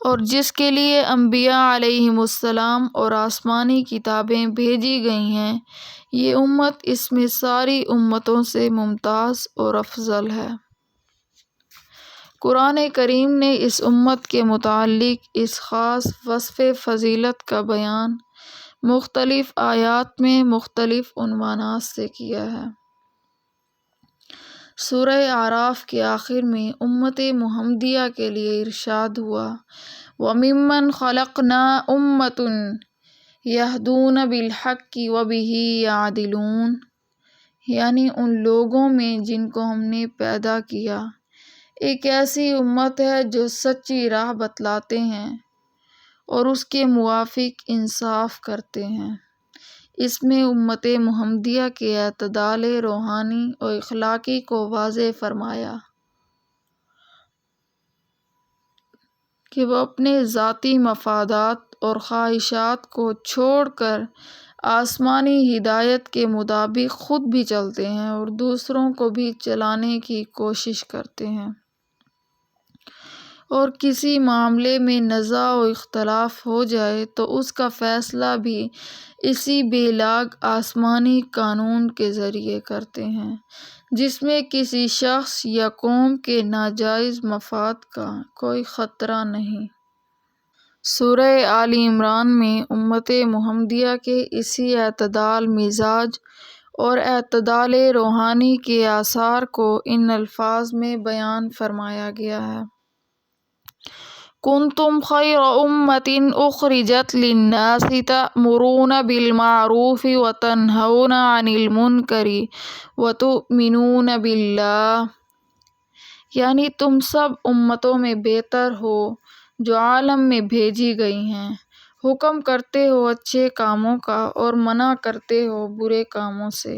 اور جس کے لیے انبیاء علیہم السلام اور آسمانی کتابیں بھیجی گئی ہیں، یہ امت اس میں ساری امتوں سے ممتاز اور افضل ہے۔ قرآن کریم نے اس امت کے متعلق اس خاص وصف فضیلت کا بیان مختلف آیات میں مختلف عنوانات سے کیا ہے۔ سورہ اعراف کے آخر میں امت محمدیہ کے لیے ارشاد ہوا، وَمِمَّنْ خَلَقْنَا أُمَّةٌ يَهْدُونَ بِالْحَقِّ وَبِهِ يَعْدِلُونَ، یعنی ان لوگوں میں جن کو ہم نے پیدا کیا ایک ایسی امت ہے جو سچی راہ بتلاتے ہیں اور اس کے موافق انصاف کرتے ہیں۔ اس میں امت محمدیہ کے اعتدال روحانی اور اخلاقی کو واضح فرمایا کہ وہ اپنے ذاتی مفادات اور خواہشات کو چھوڑ کر آسمانی ہدایت کے مطابق خود بھی چلتے ہیں اور دوسروں کو بھی چلانے کی کوشش کرتے ہیں، اور کسی معاملے میں نزاع و اختلاف ہو جائے تو اس کا فیصلہ بھی اسی بے لاگ آسمانی قانون کے ذریعے کرتے ہیں جس میں کسی شخص یا قوم کے ناجائز مفاد کا کوئی خطرہ نہیں۔ سورہ آل عمران میں امت محمدیہ کے اسی اعتدال مزاج اور اعتدال روحانی کے آثار کو ان الفاظ میں بیان فرمایا گیا ہے، كنتم خير أمة أخرجت للناس تأمرون بالمعروف وتنهون عن المنكر وتؤمنون بالله، یعنی تم سب امتوں میں بہتر ہو جو عالم میں بھیجی گئی ہیں، حکم کرتے ہو اچھے کاموں کا اور منع کرتے ہو برے کاموں سے،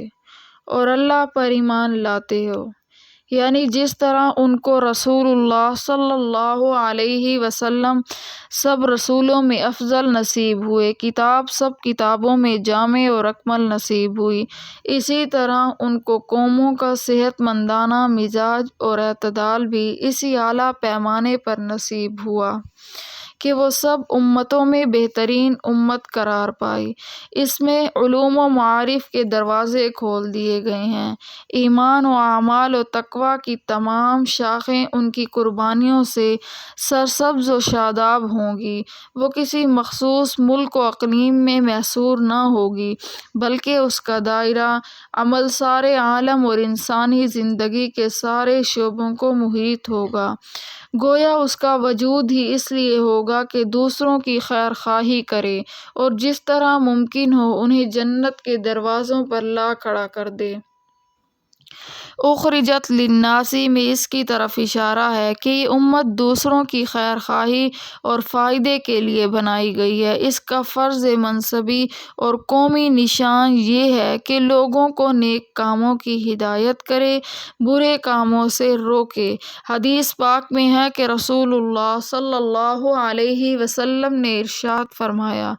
اور اللہ پر ایمان لاتے ہو، یعنی جس طرح ان کو رسول اللہ صلی اللہ علیہ وسلم سب رسولوں میں افضل نصیب ہوئے، کتاب سب کتابوں میں جامع اور اکمل نصیب ہوئی، اسی طرح ان کو قوموں کا صحت مندانہ مزاج اور اعتدال بھی اسی اعلیٰ پیمانے پر نصیب ہوا کہ وہ سب امتوں میں بہترین امت قرار پائی۔ اس میں علوم و معارف کے دروازے کھول دیے گئے ہیں، ایمان و اعمال و تقویٰ کی تمام شاخیں ان کی قربانیوں سے سرسبز و شاداب ہوں گی، وہ کسی مخصوص ملک و اقلیم میں محصور نہ ہوگی بلکہ اس کا دائرہ عمل سارے عالم اور انسانی زندگی کے سارے شعبوں کو محیط ہوگا۔ گویا اس کا وجود ہی اس لیے ہوگا کہ دوسروں کی خیر خواہی کرے اور جس طرح ممکن ہو انہیں جنت کے دروازوں پر لا کھڑا کر دے۔ اخرجت للناس میں اس کی طرف اشارہ ہے کہ یہ امت دوسروں کی خیر خواہی اور فائدے کے لیے بنائی گئی ہے۔ اس کا فرض منصبی اور قومی نشان یہ ہے کہ لوگوں کو نیک کاموں کی ہدایت کرے، برے کاموں سے روکے۔ حدیث پاک میں ہے کہ رسول اللہ صلی اللہ علیہ وسلم نے ارشاد فرمایا،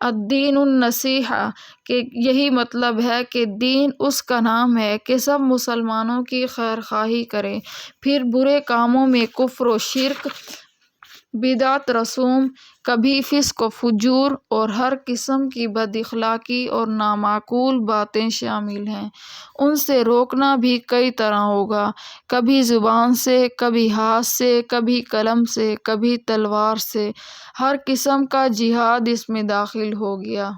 الدین النصیحہ، کہ یہی مطلب ہے کہ دین اس کا نام ہے کہ سب مسلمانوں کی خیر خواہی کرے، پھر برے کاموں میں کفر و شرک، بدعت رسوم، کبھی فسق و فجور اور ہر قسم کی بد اخلاقی اور نامعقول باتیں شامل ہیں۔ ان سے روکنا بھی کئی طرح ہوگا، کبھی زبان سے، کبھی ہاتھ سے، کبھی قلم سے، کبھی تلوار سے، ہر قسم کا جہاد اس میں داخل ہو گیا۔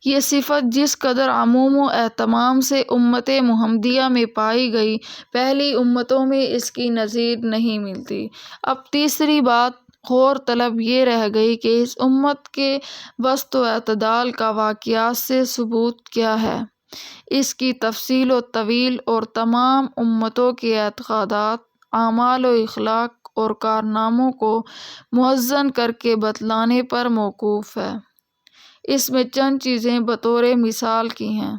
یہ صفت جس قدر عموم و اہتمام سے امت محمدیہ میں پائی گئی، پہلی امتوں میں اس کی نظیر نہیں ملتی۔ اب تیسری بات غور طلب یہ رہ گئی کہ اس امت کے وسط و اعتدال کا واقعات سے ثبوت کیا ہے، اس کی تفصیل و طویل اور تمام امتوں کے اعتقادات، اعمال و اخلاق اور کارناموں کو موزن کر کے بتلانے پر موقوف ہے۔ اس میں چند چیزیں بطور مثال کی ہیں۔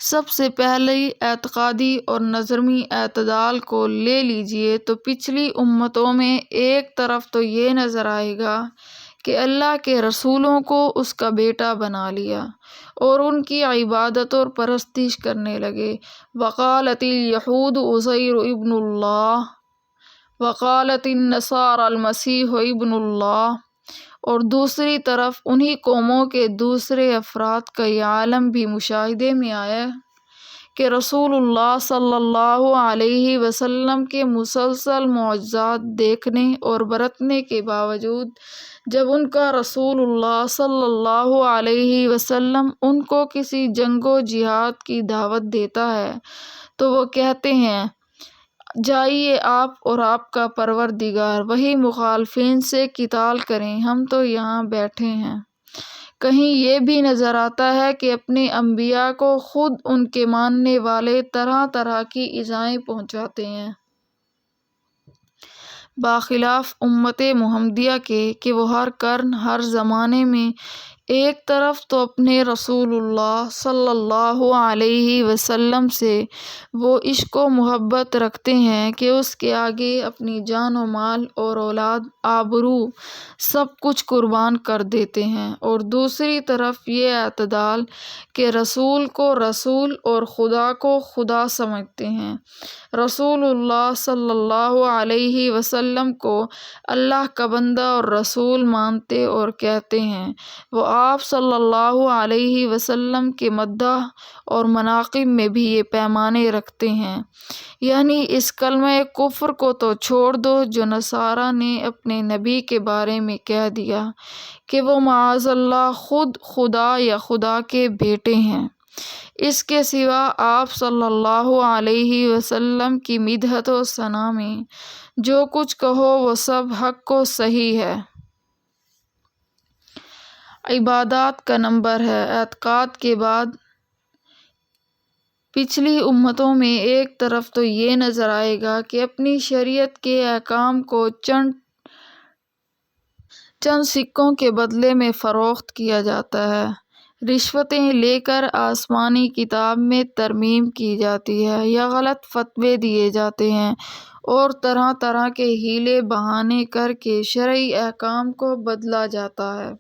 سب سے پہلے اعتقادی اور نظمی اعتدال کو لے لیجیے تو پچھلی امتوں میں ایک طرف تو یہ نظر آئے گا کہ اللہ کے رسولوں کو اس کا بیٹا بنا لیا اور ان کی عبادت اور پرستش کرنے لگے۔ وقالت الیہود عزیر ابن اللہ وقالت النصارى المسیح ابن اللہ، اور دوسری طرف انہی قوموں کے دوسرے افراد کا یہ عالم بھی مشاہدے میں آیا کہ رسول اللہ صلی اللہ علیہ وسلم کے مسلسل معجزات دیکھنے اور برتنے کے باوجود جب ان کا رسول اللہ صلی اللہ علیہ وسلم ان کو کسی جنگ و جہاد کی دعوت دیتا ہے تو وہ کہتے ہیں، جائیے آپ اور آپ کا پروردگار وہی مخالفین سے قتال کریں، ہم تو یہاں بیٹھے ہیں۔ کہیں یہ بھی نظر آتا ہے کہ اپنے انبیاء کو خود ان کے ماننے والے طرح طرح کی ایذائیں پہنچاتے ہیں، باخلاف امت محمدیہ کے کہ وہ ہر قرن، ہر زمانے میں ایک طرف تو اپنے رسول اللہ صلی اللہ علیہ وسلم سے وہ عشق و محبت رکھتے ہیں کہ اس کے آگے اپنی جان و مال اور اولاد، آبرو، سب کچھ قربان کر دیتے ہیں، اور دوسری طرف یہ اعتدال کہ رسول کو رسول اور خدا کو خدا سمجھتے ہیں، رسول اللہ صلی اللہ علیہ وسلم کو اللہ کا بندہ اور رسول مانتے اور کہتے ہیں۔ وہ آپ صلی اللہ علیہ وسلم کے مدح اور مناقب میں بھی یہ پیمانے رکھتے ہیں، یعنی اس کلمہ کفر کو تو چھوڑ دو جو نصارہ نے اپنے نبی کے بارے میں کہہ دیا کہ وہ معاذ اللہ خود خدا یا خدا کے بیٹے ہیں۔ اس کے سوا آپ صلی اللہ علیہ وسلم کی مدحت و ثنا میں جو کچھ کہو وہ سب حق و صحیح ہے۔ عبادات کا نمبر ہے۔ اعتقاد کے بعد پچھلی امتوں میں ایک طرف تو یہ نظر آئے گا کہ اپنی شریعت کے احکام کو چند سکوں کے بدلے میں فروخت کیا جاتا ہے، رشوتیں لے کر آسمانی کتاب میں ترمیم کی جاتی ہے یا غلط فتوے دیے جاتے ہیں اور طرح طرح کے ہیلے بہانے کر کے شرعی احکام کو بدلا جاتا ہے،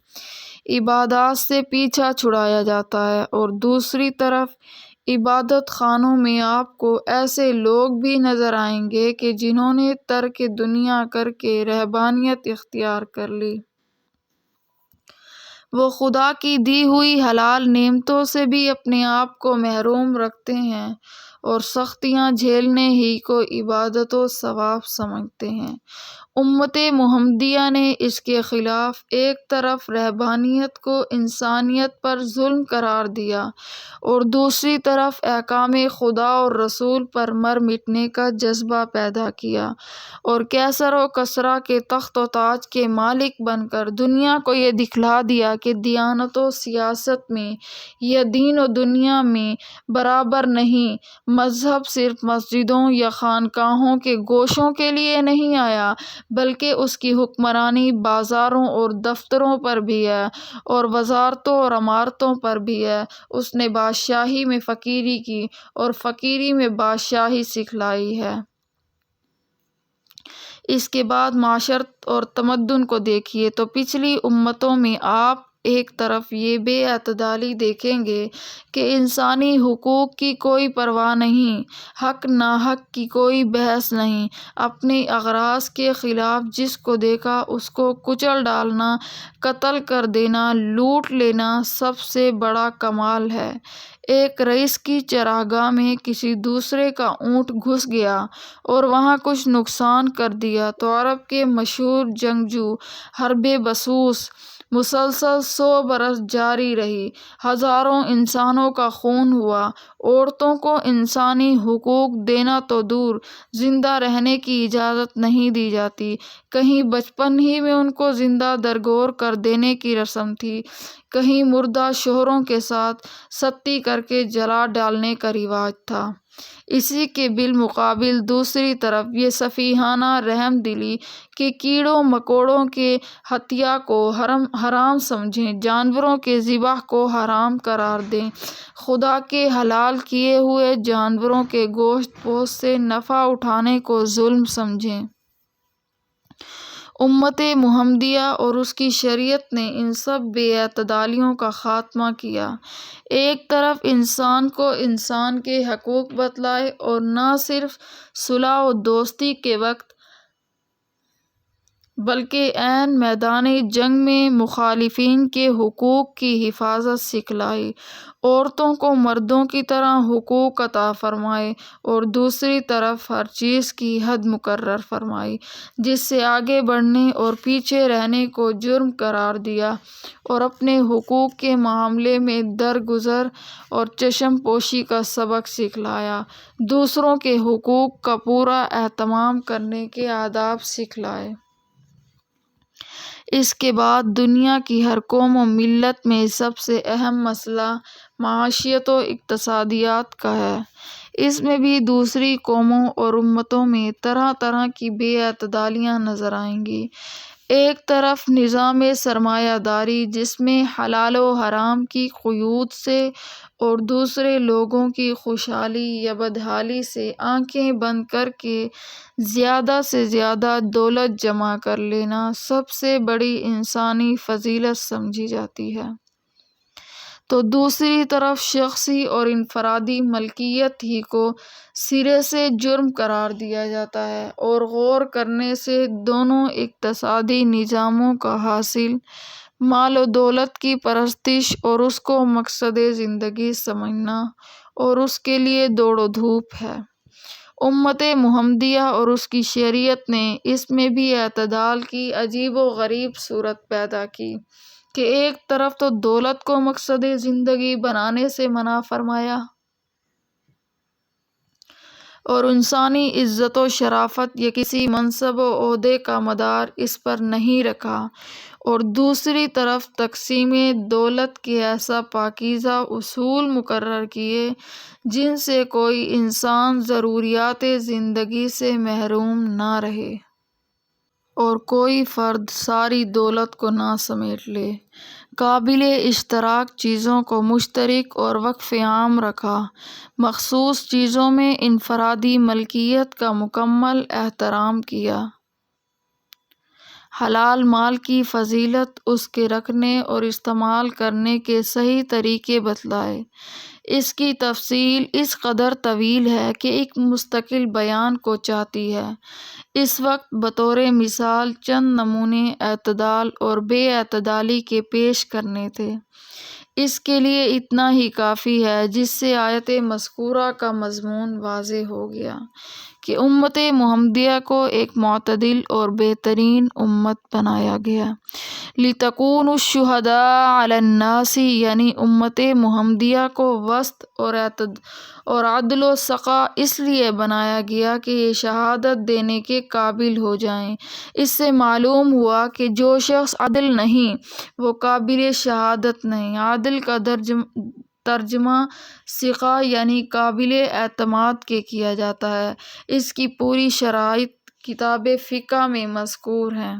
عبادات سے پیچھا چھڑایا جاتا ہے۔ اور دوسری طرف عبادت خانوں میں آپ کو ایسے لوگ بھی نظر آئیں گے کہ جنہوں نے ترک دنیا کر کے رہبانیت اختیار کر لی۔ وہ خدا کی دی ہوئی حلال نعمتوں سے بھی اپنے آپ کو محروم رکھتے ہیں اور سختیاں جھیلنے ہی کو عبادت و ثواب سمجھتے ہیں۔ امت محمدیہ نے اس کے خلاف ایک طرف رہبانیت کو انسانیت پر ظلم قرار دیا اور دوسری طرف احکام خدا اور رسول پر مر مٹنے کا جذبہ پیدا کیا اور کیسر و کسریٰ کے تخت و تاج کے مالک بن کر دنیا کو یہ دکھلا دیا کہ دیانت و سیاست میں یا دین و دنیا میں برابر نہیں۔ مذہب صرف مسجدوں یا خانقاہوں کے گوشوں کے لیے نہیں آیا بلکہ اس کی حکمرانی بازاروں اور دفتروں پر بھی ہے اور وزارتوں اور عمارتوں پر بھی ہے۔ اس نے بادشاہی میں فقیری کی اور فقیری میں بادشاہی سکھلائی ہے۔ اس کے بعد معاشرت اور تمدن کو دیکھیے تو پچھلی امتوں میں آپ ایک طرف یہ بے اعتدالی دیکھیں گے کہ انسانی حقوق کی کوئی پرواہ نہیں، حق ناحق کی کوئی بحث نہیں، اپنے اغراض کے خلاف جس کو دیکھا اس کو کچل ڈالنا، قتل کر دینا، لوٹ لینا سب سے بڑا کمال ہے۔ ایک رئیس کی چراگاہ میں کسی دوسرے کا اونٹ گھس گیا اور وہاں کچھ نقصان کر دیا تو عرب کے مشہور جنگجو حرب بسوس مسلسل 100 برس جاری رہی، ہزاروں انسانوں کا خون ہوا، عورتوں کو انسانی حقوق دینا تو دور، زندہ رہنے کی اجازت نہیں دی جاتی، کہیں بچپن ہی میں ان کو زندہ درگور کر دینے کی رسم تھی، کہیں مردہ شوہروں کے ساتھ ستی کر کے جلا ڈالنے کا رواج تھا۔ اسی کے بالمقابل دوسری طرف یہ سفیہانہ رحم دلی کہ کیڑوں مکوڑوں کے ہتیا کو حرام سمجھیں، جانوروں کے ذبح کو حرام قرار دیں، خدا کے حلال کیے ہوئے جانوروں کے گوشت پوست سے نفع اٹھانے کو ظلم سمجھیں۔ امت محمدیہ اور اس کی شریعت نے ان سب بے اعتدالیوں کا خاتمہ کیا۔ ایک طرف انسان کو انسان کے حقوق بتلائے اور نہ صرف صلح و دوستی کے وقت بلکہ عین میدان جنگ میں مخالفین کے حقوق کی حفاظت سکھلائی، عورتوں کو مردوں کی طرح حقوق عطا فرمائے اور دوسری طرف ہر چیز کی حد مقرر فرمائی جس سے آگے بڑھنے اور پیچھے رہنے کو جرم قرار دیا اور اپنے حقوق کے معاملے میں درگزر اور چشم پوشی کا سبق سکھلایا، دوسروں کے حقوق کا پورا اہتمام کرنے کے آداب سکھلائے۔ اس کے بعد دنیا کی ہر قوم و ملت میں سب سے اہم مسئلہ معیشت و اقتصادیات کا ہے۔ اس میں بھی دوسری قوموں اور امتوں میں طرح طرح کی بے اعتدالیاں نظر آئیں گی۔ ایک طرف نظام سرمایہ داری جس میں حلال و حرام کی قیود سے اور دوسرے لوگوں کی خوشحالی یا بدحالی سے آنکھیں بند کر کے زیادہ سے زیادہ دولت جمع کر لینا سب سے بڑی انسانی فضیلت سمجھی جاتی ہے، تو دوسری طرف شخصی اور انفرادی ملکیت ہی کو سرے سے جرم قرار دیا جاتا ہے اور غور کرنے سے دونوں اقتصادی نظاموں کا حاصل مال و دولت کی پرستش اور اس کو مقصد زندگی سمجھنا اور اس کے لیے دوڑ و دھوپ ہے۔ امت محمدیہ اور اس کی شریعت نے اس میں بھی اعتدال کی عجیب و غریب صورت پیدا کی کہ ایک طرف تو دولت کو مقصد زندگی بنانے سے منع فرمایا اور انسانی عزت و شرافت یا کسی منصب و عہدے کا مدار اس پر نہیں رکھا، اور دوسری طرف تقسیم دولت کے ایسا پاکیزہ اصول مقرر کیے جن سے کوئی انسان ضروریات زندگی سے محروم نہ رہے اور کوئی فرد ساری دولت کو نہ سمیٹ لے۔ قابل اشتراک چیزوں کو مشترک اور وقف عام رکھا، مخصوص چیزوں میں انفرادی ملکیت کا مکمل احترام کیا، حلال مال کی فضیلت، اس کے رکھنے اور استعمال کرنے کے صحیح طریقے بتلائے۔ اس کی تفصیل اس قدر طویل ہے کہ ایک مستقل بیان کو چاہتی ہے۔ اس وقت بطور مثال چند نمونے اعتدال اور بے اعتدالی کے پیش کرنے تھے۔ اس کے لیے اتنا ہی کافی ہے جس سے آیت مذکورہ کا مضمون واضح ہو گیا کہ امت محمدیہ کو ایک معتدل اور بہترین امت بنایا گیا۔ لِتَكُونُوا الشُّهَدَاءَ عَلَى النَّاسِ، یعنی امت محمدیہ کو وسط اور عدل و سخا اس لیے بنایا گیا کہ یہ شہادت دینے کے قابل ہو جائیں۔ اس سے معلوم ہوا کہ جو شخص عادل نہیں وہ قابل شہادت نہیں۔ عادل کا ترجمہ ثقہ یعنی قابل اعتماد کے کیا جاتا ہے۔ اس کی پوری شرائط کتاب فقہ میں مذکور ہیں۔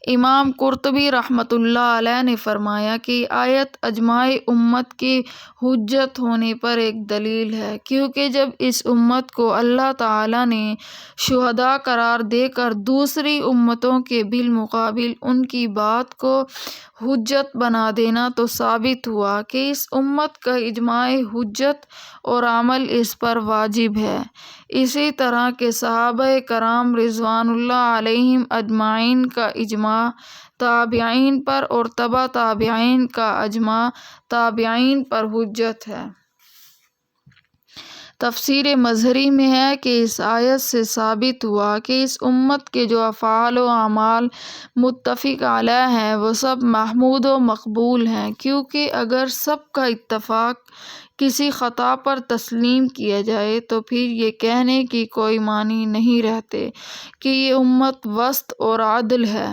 امام قرطبی رحمۃ اللہ علیہ نے فرمایا کہ آیت اجماع امت کی حجت ہونے پر ایک دلیل ہے، کیونکہ جب اس امت کو اللہ تعالیٰ نے شہداء قرار دے کر دوسری امتوں کے بالمقابل ان کی بات کو حجت بنا دینا تو ثابت ہوا کہ اس امت کا اجماع حجت اور عمل اس پر واجب ہے۔ اسی طرح کہ صحابہ کرام رضوان اللہ علیہم اجمعین کا اجماع تابعین پر اور تبع تابعین کا اجماع تابعین پر حجت ہے۔ تفسیر مظہری میں ہے کہ اس آیت سے ثابت ہوا کہ اس امت کے جو افعال و اعمال متفق علیہ ہیں وہ سب محمود و مقبول ہیں، کیونکہ اگر سب کا اتفاق کسی خطا پر تسلیم کیا جائے تو پھر یہ کہنے کی کوئی معنی نہیں رہتے کہ یہ امت وسط اور عدل ہے۔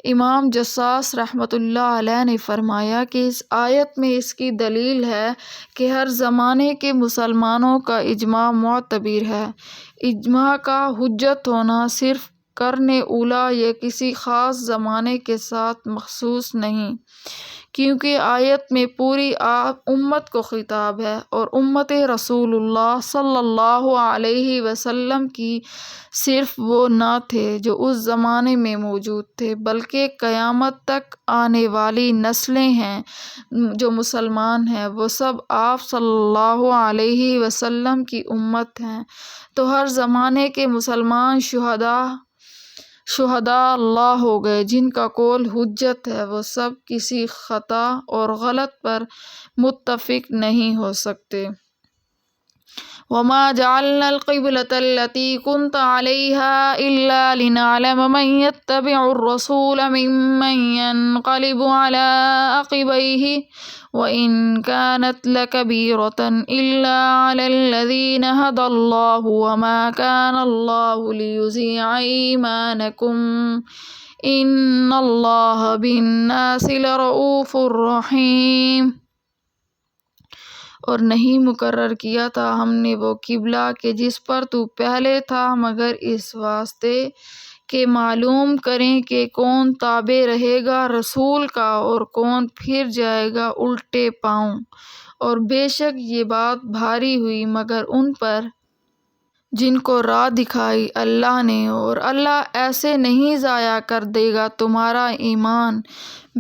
امام جصاص رحمۃ اللہ علیہ نے فرمایا کہ اس آیت میں اس کی دلیل ہے کہ ہر زمانے کے مسلمانوں کا اجماع معتبر ہے۔ اجماع کا حجت ہونا صرف قرن اولیٰ یا کسی خاص زمانے کے ساتھ مخصوص نہیں، کیونکہ آیت میں پوری امت کو خطاب ہے اور امت رسول اللہ صلی اللہ علیہ وسلم کی صرف وہ نہ تھے جو اس زمانے میں موجود تھے، بلکہ قیامت تک آنے والی نسلیں ہیں جو مسلمان ہیں وہ سب آپ صلی اللہ علیہ وسلم کی امت ہیں۔ تو ہر زمانے کے مسلمان شہداء اللہ ہو گئے، جن کا قول حجت ہے، وہ سب کسی خطا اور غلط پر متفق نہیں ہو سکتے۔ وَمَا جَعَلْنَا الْقِبْلَةَ الَّتِي كُنْتَ عَلَيْهَا إِلَّا لِنَعْلَمَ مَنْ يَتَّبِعُ الرَّسُولَ مِمَّنْ يَنْقَلِبُ عَلَىٰ عَقِبَيْهِ وَإِنْ كَانَتْ لَكَبِيرَةً إِلَّا عَلَى الَّذِينَ هَدَى اللَّهُ وَمَا كَانَ اللَّهُ لِيُضِيعَ إِيمَانَكُمْ إِنَّ اللَّهَ بِالنَّاسِ لَرَءُوفٌ رَحِيمٌ۔ اور نہیں مقرر کیا تھا ہم نے وہ قبلہ کہ جس پر تو پہلے تھا مگر اس واسطے کہ معلوم کریں کہ کون تابع رہے گا رسول کا اور کون پھر جائے گا الٹے پاؤں، اور بے شک یہ بات بھاری ہوئی مگر ان پر جن کو راہ دکھائی اللہ نے، اور اللہ ایسے نہیں ضائع کر دے گا تمہارا ایمان،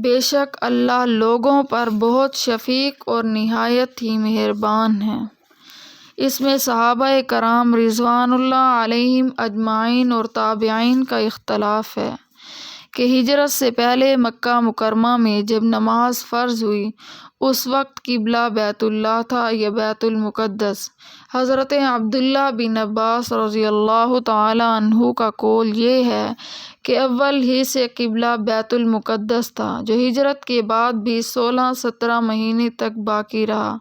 بے شک اللہ لوگوں پر بہت شفیق اور نہایت ہی مہربان ہے۔ اس میں صحابہ کرام رضوان اللہ علیہم اجمعین اور تابعین کا اختلاف ہے کہ ہجرت سے پہلے مکہ مکرمہ میں جب نماز فرض ہوئی اس وقت قبلہ بیت اللہ تھا یا بیت المقدس۔ حضرت عبداللہ بن عباس رضی اللہ تعالی عنہ کا قول یہ ہے کہ اول ہی سے قبلہ بیت المقدس تھا، جو ہجرت کے بعد بھی 16-17 مہینے تک باقی رہا۔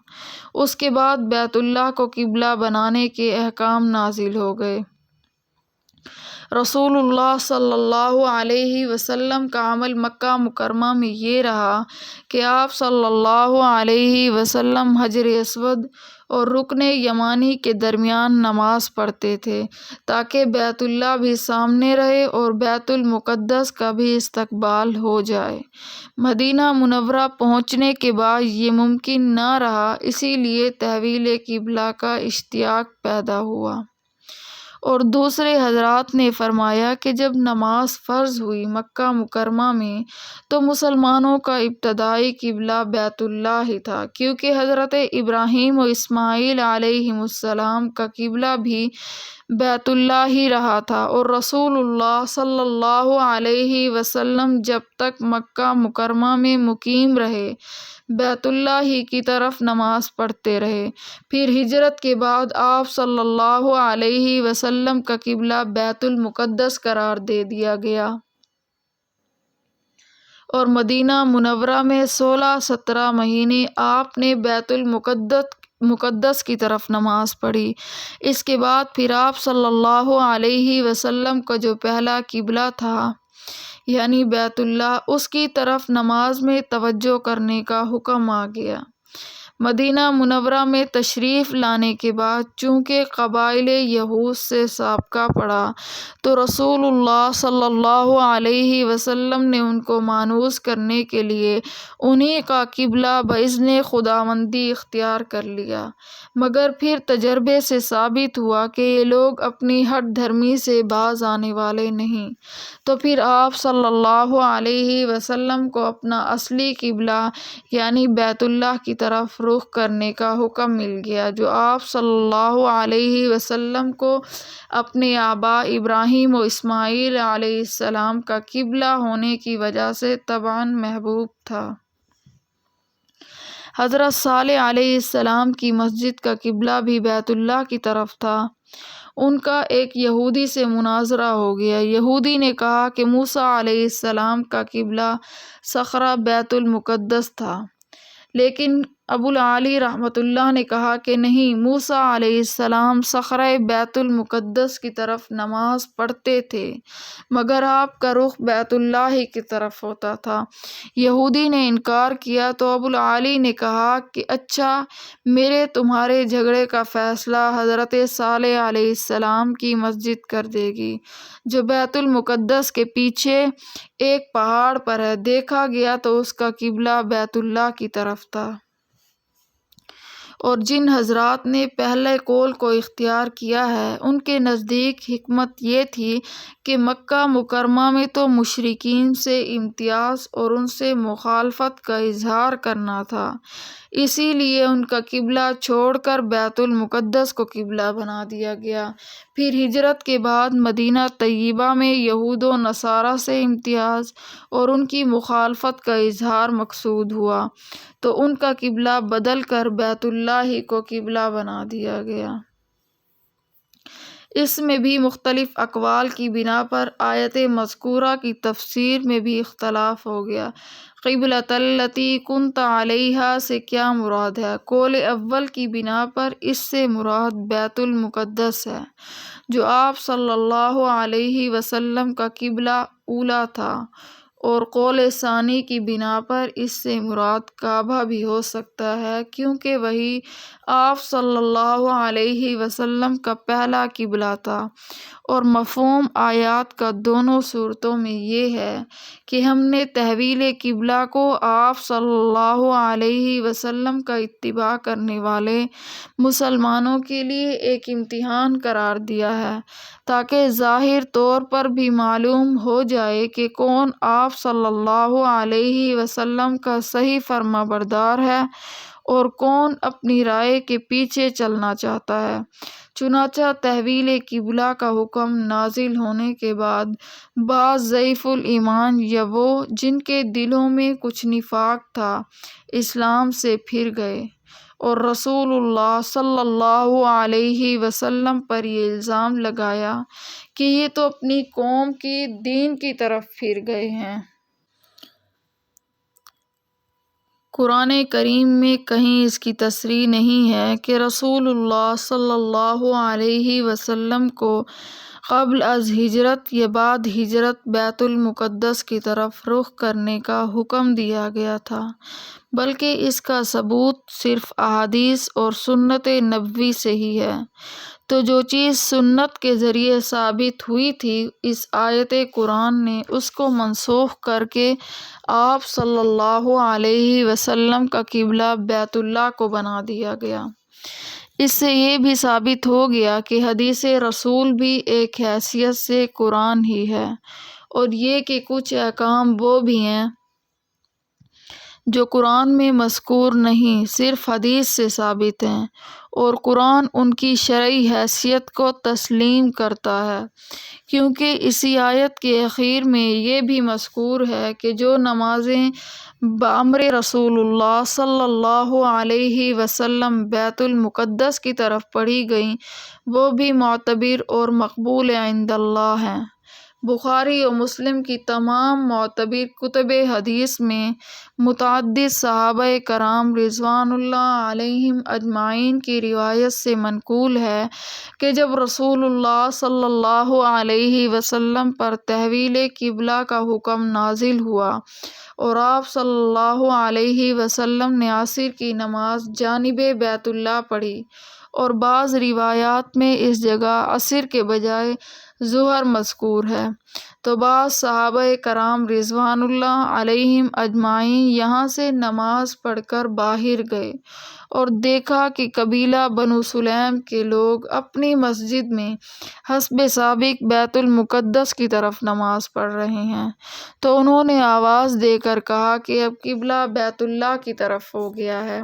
اس کے بعد بیت اللہ کو قبلہ بنانے کے احکام نازل ہو گئے۔ رسول اللہ صلی اللہ علیہ وسلم کا عمل مکہ مکرمہ میں یہ رہا کہ آپ صلی اللہ علیہ وسلم حجر اسود اور رکن یمانی کے درمیان نماز پڑھتے تھے تاکہ بیت اللہ بھی سامنے رہے اور بیت المقدس کا بھی استقبال ہو جائے۔ مدینہ منورہ پہنچنے کے بعد یہ ممکن نہ رہا، اسی لیے تحویل قبلہ کا اشتیاق پیدا ہوا۔ اور دوسرے حضرات نے فرمایا کہ جب نماز فرض ہوئی مکہ مکرمہ میں تو مسلمانوں کا ابتدائی قبلہ بیت اللہ ہی تھا، کیونکہ حضرت ابراہیم و اسماعیل علیہم السلام کا قبلہ بھی بیت اللہ ہی رہا تھا، اور رسول اللہ صلی اللہ علیہ وسلم جب تک مکہ مکرمہ میں مقیم رہے بیت اللہ ہی کی طرف نماز پڑھتے رہے۔ پھر ہجرت کے بعد آپ صلی اللہ علیہ وسلم کا قبلہ بیت المقدس قرار دے دیا گیا، اور مدینہ منورہ میں 16-17 مہینے آپ نے بیت المقدس کی طرف نماز پڑھی۔ اس کے بعد پھر آپ صلی اللہ علیہ وسلم کا جو پہلا قبلہ تھا یعنی بیت اللہ، اس کی طرف نماز میں توجہ کرنے کا حکم آ گیا۔ مدینہ منورہ میں تشریف لانے کے بعد چونکہ قبائل یہود سے سابقہ پڑا تو رسول اللہ صلی اللہ علیہ وسلم نے ان کو مانوس کرنے کے لیے انہی کا قبلہ باذن خداوندی اختیار کر لیا، مگر پھر تجربے سے ثابت ہوا کہ یہ لوگ اپنی ہٹ دھرمی سے باز آنے والے نہیں، تو پھر آپ صلی اللہ علیہ وسلم کو اپنا اصلی قبلہ یعنی بیت اللہ کی طرف رخ کرنے کا حکم مل گیا، جو آپ صلی اللہ علیہ وسلم کو اپنے آبا ابراہیم و اسماعیل علیہ السلام کا قبلہ ہونے کی وجہ سے طبعاً محبوب تھا۔ حضرت صالح علیہ السلام کی مسجد کا قبلہ بھی بیت اللہ کی طرف تھا۔ ان کا ایک یہودی سے مناظرہ ہو گیا۔ یہودی نے کہا کہ موسیٰ علیہ السلام کا قبلہ صخرہ بیت المقدس تھا، لیکن ابو العالی رحمۃ اللہ نے کہا کہ نہیں، موسیٰ علیہ السلام صخرہ بیت المقدس کی طرف نماز پڑھتے تھے مگر آپ کا رخ بیت اللہ ہی کی طرف ہوتا تھا۔ یہودی نے انکار کیا تو ابو العالی نے کہا کہ اچھا، میرے تمہارے جھگڑے کا فیصلہ حضرت صالح علیہ السلام کی مسجد کر دے گی، جو بیت المقدس کے پیچھے ایک پہاڑ پر ہے۔ دیکھا گیا تو اس کا قبلہ بیت اللہ کی طرف تھا۔ اور جن حضرات نے پہلے قول کو اختیار کیا ہے ان کے نزدیک حکمت یہ تھی کہ مکہ مکرمہ میں تو مشرکین سے امتیاز اور ان سے مخالفت کا اظہار کرنا تھا، اسی لیے ان کا قبلہ چھوڑ کر بیت المقدس کو قبلہ بنا دیا گیا۔ پھر ہجرت کے بعد مدینہ طیبہ میں یہود و نصارہ سے امتیاز اور ان کی مخالفت کا اظہار مقصود ہوا تو ان کا قبلہ بدل کر بیت اللہ ہی کو قبلہ بنا دیا گیا۔ اس میں بھی مختلف اقوال کی بنا پر آیت مذکورہ کی تفسیر میں بھی اختلاف ہو گیا۔ قبلۃ التی کنت علیہا سے کیا مراد ہے؟ قول اول کی بنا پر اس سے مراد بیت المقدس ہے، جو آپ صلی اللہ علیہ وسلم کا قبلہ اولیٰ تھا، اور قول ثانی کی بنا پر اس سے مراد کعبہ بھی ہو سکتا ہے، کیونکہ وہی آپ صلی اللہ علیہ وسلم کا پہلا قبلہ تھا۔ اور مفہوم آیات کا دونوں صورتوں میں یہ ہے کہ ہم نے تحویل قبلہ کو آپ صلی اللہ علیہ وسلم کا اتباع کرنے والے مسلمانوں کے لیے ایک امتحان قرار دیا ہے، تاکہ ظاہر طور پر بھی معلوم ہو جائے کہ کون آپ صلی اللہ علیہ وسلم کا صحیح فرما بردار ہے اور کون اپنی رائے کے پیچھے چلنا چاہتا ہے۔ چنانچہ تحویل قبلہ کا حکم نازل ہونے کے بعد بعض ضعیف الایمان یا وہ جن کے دلوں میں کچھ نفاق تھا اسلام سے پھر گئے، اور رسول اللہ صلی اللہ علیہ وسلم پر یہ الزام لگایا کہ یہ تو اپنی قوم کی دین کی طرف پھر گئے ہیں۔ قرآن کریم میں کہیں اس کی تصریح نہیں ہے کہ رسول اللہ صلی اللہ علیہ وسلم کو قبل از ہجرت یا بعد ہجرت بیت المقدس کی طرف رخ کرنے کا حکم دیا گیا تھا، بلکہ اس کا ثبوت صرف احادیث اور سنت نبوی سے ہی ہے۔ تو جو چیز سنت کے ذریعے ثابت ہوئی تھی، اس آیت قرآن نے اس کو منسوخ کر کے آپ صلی اللہ علیہ وسلم کا قبلہ بیت اللہ کو بنا دیا گیا۔ اس سے یہ بھی ثابت ہو گیا کہ حدیث رسول بھی ایک حیثیت سے قرآن ہی ہے، اور یہ کہ کچھ احکام وہ بھی ہیں جو قرآن میں مذکور نہیں، صرف حدیث سے ثابت ہیں، اور قرآن ان کی شرعی حیثیت کو تسلیم کرتا ہے، کیونکہ اسی آیت کے اخیر میں یہ بھی مذکور ہے کہ جو نمازیں بامر رسول اللہ صلی اللہ علیہ وسلم بیت المقدس کی طرف پڑھی گئیں، وہ بھی معتبر اور مقبول عند اللہ ہیں۔ بخاری و مسلم کی تمام معتبر کتب حدیث میں متعدد صحابہ کرام رضوان اللہ علیہم اجمعین کی روایت سے منقول ہے کہ جب رسول اللہ صلی اللہ علیہ وسلم پر تحویل قبلہ کا حکم نازل ہوا اور آپ صلی اللہ علیہ وسلم نے عصر کی نماز جانب بیت اللہ پڑھی، اور بعض روایات میں اس جگہ عصر کے بجائے ظہر مذکور ہے، تو بعض صحابہ کرام رضوان اللہ علیہم اجمعین یہاں سے نماز پڑھ کر باہر گئے اور دیکھا کہ قبیلہ بنو سلیم کے لوگ اپنی مسجد میں حسب سابق بیت المقدس کی طرف نماز پڑھ رہے ہیں، تو انہوں نے آواز دے کر کہا کہ اب قبلہ بیت اللہ کی طرف ہو گیا ہے،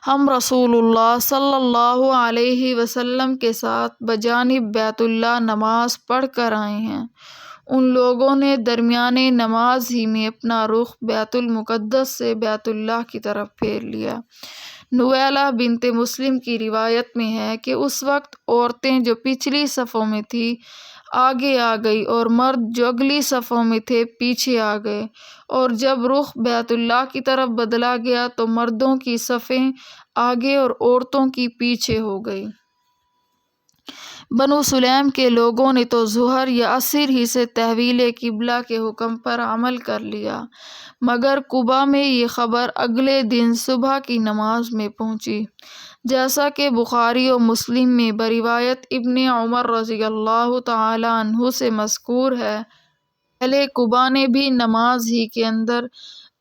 ہم رسول اللہ صلی اللہ علیہ وسلم کے ساتھ بجانب بیت اللہ نماز پڑھ کر آئے ہیں۔ ان لوگوں نے درمیان نماز ہی میں اپنا رخ بیت المقدس سے بیت اللہ کی طرف پھیر لیا۔ نویلہ بنت مسلم کی روایت میں ہے کہ اس وقت عورتیں جو پچھلی صفوں میں تھیں آگے آ گئی اور مرد جو اگلی صفوں میں تھے پیچھے آ گئے، اور جب رخ بیت اللہ کی طرف بدلا گیا تو مردوں کی صفیں آگے اور عورتوں کی پیچھے ہو گئی۔ بنو سلیم کے لوگوں نے تو ظہر یا عصر ہی سے تحویل قبلہ کے حکم پر عمل کر لیا، مگر قباء میں یہ خبر اگلے دن صبح کی نماز میں پہنچی، جیسا کہ بخاری و مسلم میں بروایت ابن عمر رضی اللہ تعالی عنہ سے مذکور ہے، اہل قباء نے بھی نماز ہی کے اندر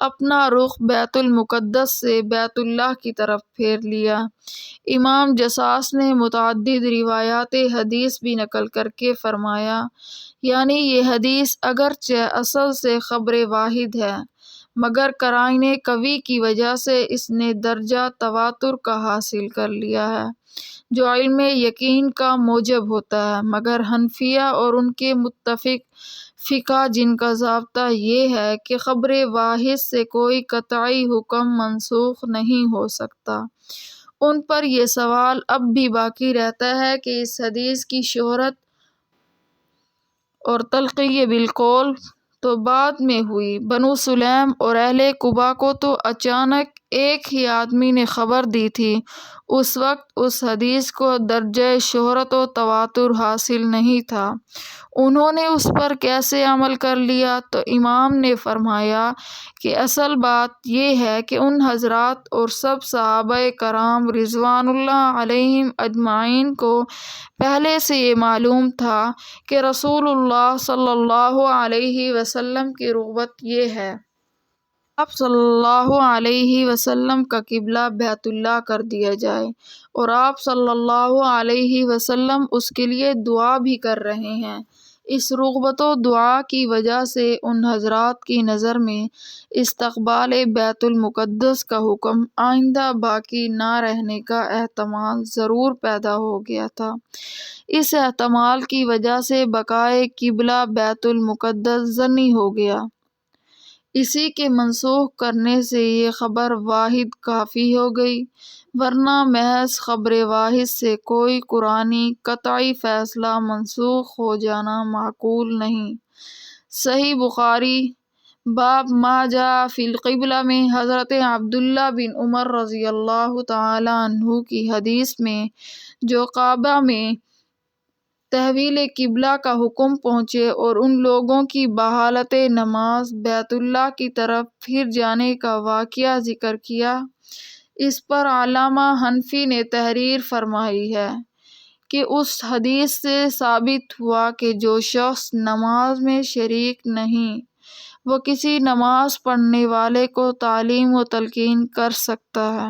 اپنا رخ بیت المقدس سے بیت اللہ کی طرف پھیر لیا۔ امام جصاص نے متعدد روایات حدیث بھی نقل کر کے فرمایا، یعنی یہ حدیث اگرچہ اصل سے خبر واحد ہے، مگر قرائن قوی کی وجہ سے اس نے درجہ تواتر کا حاصل کر لیا ہے، جو علم یقین کا موجب ہوتا ہے، مگر حنفیہ اور ان کے متفق فقہ جن کا ضابطہ یہ ہے کہ خبر واحد سے کوئی قطعی حکم منسوخ نہیں ہو سکتا، ان پر یہ سوال اب بھی باقی رہتا ہے کہ اس حدیث کی شہرت اور تلقی بالقول تو بعد میں ہوئی۔ بنو سلیم اور اہل قباء کو تو اچانک ایک ہی آدمی نے خبر دی تھی، اس وقت اس حدیث کو درجہ شہرت و تواتر حاصل نہیں تھا، انہوں نے اس پر کیسے عمل کر لیا؟ تو امام نے فرمایا کہ اصل بات یہ ہے کہ ان حضرات اور سب صحابہ کرام رضوان اللہ علیہم اجمعین کو پہلے سے یہ معلوم تھا کہ رسول اللہ صلی اللہ علیہ وسلم کی رغبت یہ ہے، آپ صلی اللہ علیہ وسلم کا قبلہ بیت اللہ کر دیا جائے، اور آپ صلی اللہ علیہ وسلم اس کے لیے دعا بھی کر رہے ہیں۔ اس رغبت و دعا کی وجہ سے ان حضرات کی نظر میں استقبال بیت المقدس کا حکم آئندہ باقی نہ رہنے کا احتمال ضرور پیدا ہو گیا تھا، اس احتمال کی وجہ سے بقائے قبلہ بیت المقدس ظنی ہو گیا، اسی کے منسوخ کرنے سے یہ خبر واحد کافی ہو گئی، ورنہ محض خبر واحد سے کوئی قرآنی قطعی فیصلہ منسوخ ہو جانا معقول نہیں۔ صحیح بخاری باب ما جاء فی القبلہ میں حضرت عبداللہ بن عمر رضی اللہ تعالی عنہ کی حدیث میں جو کعبہ میں تحویل قبلہ کا حکم پہنچے اور ان لوگوں کی بحالت نماز بیت اللہ کی طرف پھر جانے کا واقعہ ذکر کیا۔ اس پر علامہ حنفی نے تحریر فرمائی ہے کہ اس حدیث سے ثابت ہوا کہ جو شخص نماز میں شریک نہیں وہ کسی نماز پڑھنے والے کو تعلیم و تلقین کر سکتا ہے،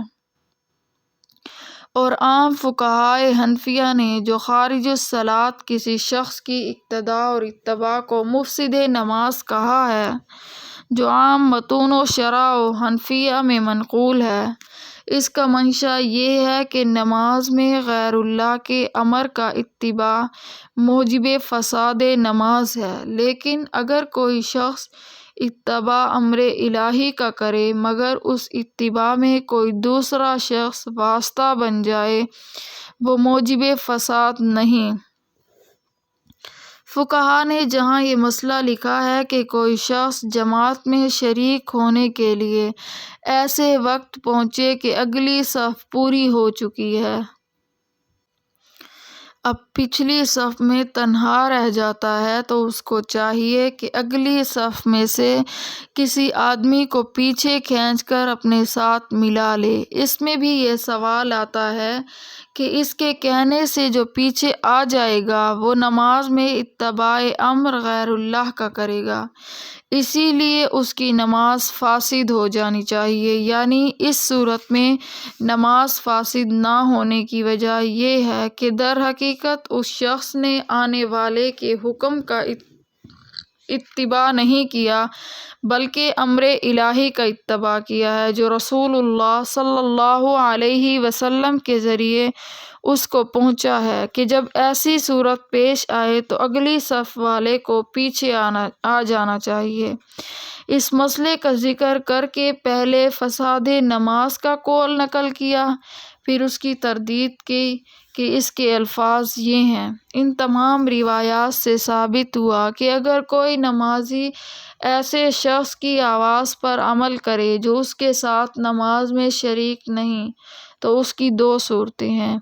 اور عام فقہائے حنفیہ نے جو خارج الصلاۃ کسی شخص کی اقتداء اور اتباع کو مفسد نماز کہا ہے، جو عام متون و شرح و حنفیہ میں منقول ہے، اس کا منشا یہ ہے کہ نماز میں غیر اللہ کے امر کا اتباع موجب فساد نماز ہے۔ لیکن اگر کوئی شخص اتباع امر الہی کا کرے مگر اس اتباع میں کوئی دوسرا شخص واسطہ بن جائے، وہ موجب فساد نہیں۔ فقہا نے جہاں یہ مسئلہ لکھا ہے کہ کوئی شخص جماعت میں شریک ہونے کے لیے ایسے وقت پہنچے کہ اگلی صف پوری ہو چکی ہے، اب پچھلی صف میں تنہا رہ جاتا ہے، تو اس کو چاہیے کہ اگلی صف میں سے کسی آدمی کو پیچھے کھینچ کر اپنے ساتھ ملا لے۔ اس میں بھی یہ سوال آتا ہے کہ اس کے کہنے سے جو پیچھے آ جائے گا وہ نماز میں اتباع امر غیر اللہ کا کرے گا، اسی لیے اس کی نماز فاسد ہو جانی چاہیے۔ یعنی اس صورت میں نماز فاسد نہ ہونے کی وجہ یہ ہے کہ در حقیقت اس شخص نے آنے والے کے حکم کا اتباع نہیں کیا بلکہ امر الہی کا اتباع کیا ہے، جو رسول اللہ صلی اللہ علیہ وسلم کے ذریعے اس کو پہنچا ہے کہ جب ایسی صورت پیش آئے تو اگلی صف والے کو پیچھے آ جانا چاہیے۔ اس مسئلے کا ذکر کر کے پہلے فساد نماز کا قول نقل کیا، پھر اس کی تردید کی کہ اس کے الفاظ یہ ہیں۔ ان تمام روایات سے ثابت ہوا کہ اگر کوئی نمازی ایسے شخص کی آواز پر عمل کرے جو اس کے ساتھ نماز میں شریک نہیں تو اس کی دو صورتیں ہیں،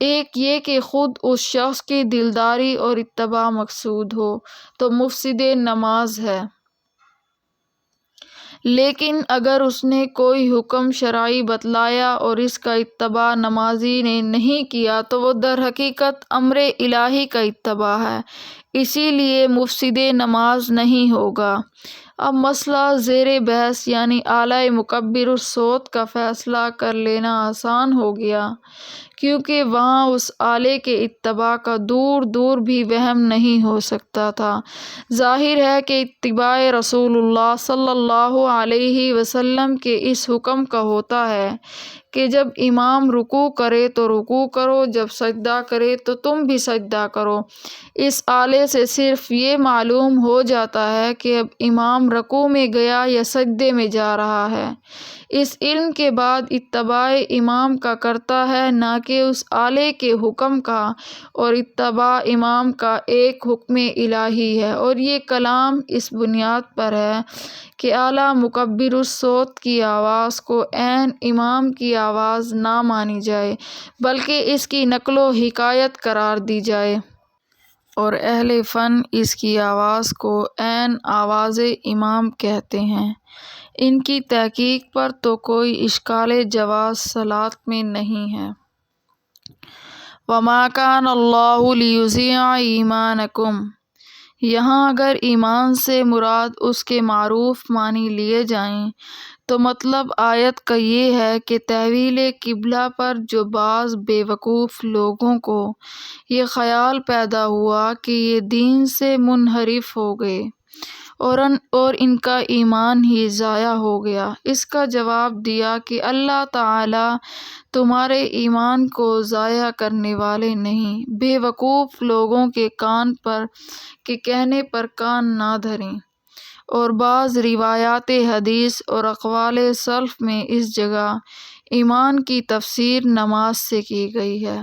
ایک یہ کہ خود اس شخص کی دلداری اور اتباع مقصود ہو تو مفسد نماز ہے، لیکن اگر اس نے کوئی حکم شرعی بتلایا اور اس کا اتباع نمازی نے نہیں کیا تو وہ در حقیقت امر الہی کا اتباع ہے، اسی لیے مفسد نماز نہیں ہوگا۔ اب مسئلہ زیر بحث یعنی اعلی مکبر الصوت کا فیصلہ کر لینا آسان ہو گیا، کیونکہ وہاں اس آلے کے اتباع کا دور دور بھی وہم نہیں ہو سکتا تھا۔ ظاہر ہے کہ اتباع رسول اللہ صلی اللہ علیہ وسلم کے اس حکم کا ہوتا ہے کہ جب امام رکوع کرے تو رکوع کرو، جب سجدہ کرے تو تم بھی سجدہ کرو۔ اس آلے سے صرف یہ معلوم ہو جاتا ہے کہ اب امام رکوع میں گیا یا سجدے میں جا رہا ہے۔ اس علم کے بعد اتباع امام کا کرتا ہے، نہ کہ اس آلے کے حکم کا، اور اتباع امام کا ایک حکم الہی ہے، اور یہ کلام اس بنیاد پر ہے کہ اعلی مکبر الصوت کی آواز کو عین امام کی آواز نہ مانی جائے بلکہ اس کی نقل و حکایت قرار دی جائے، اور اہل فن اس کی آواز کو عین آواز امام کہتے ہیں۔ ان کی تحقیق پر تو کوئی اشکال جواز صلاۃ میں نہیں ہے۔ وَمَا كَانَ اللَّهُ لِيُضِيعَ إِيمَانَكُمْ، یہاں اگر ایمان سے مراد اس کے معروف معنی لیے جائیں تو مطلب آیت کا یہ ہے کہ تحویل قبلہ پر جو بعض بے وقوف لوگوں کو یہ خیال پیدا ہوا کہ یہ دین سے منحرف ہو گئے اور ان کا ایمان ہی ضائع ہو گیا، اس کا جواب دیا کہ اللہ تعالی تمہارے ایمان کو ضائع کرنے والے نہیں۔ بے وقوف لوگوں کے کہنے پر کان نہ دھریں۔ اور بعض روایات حدیث اور اقوال سلف میں اس جگہ ایمان کی تفسیر نماز سے کی گئی ہے،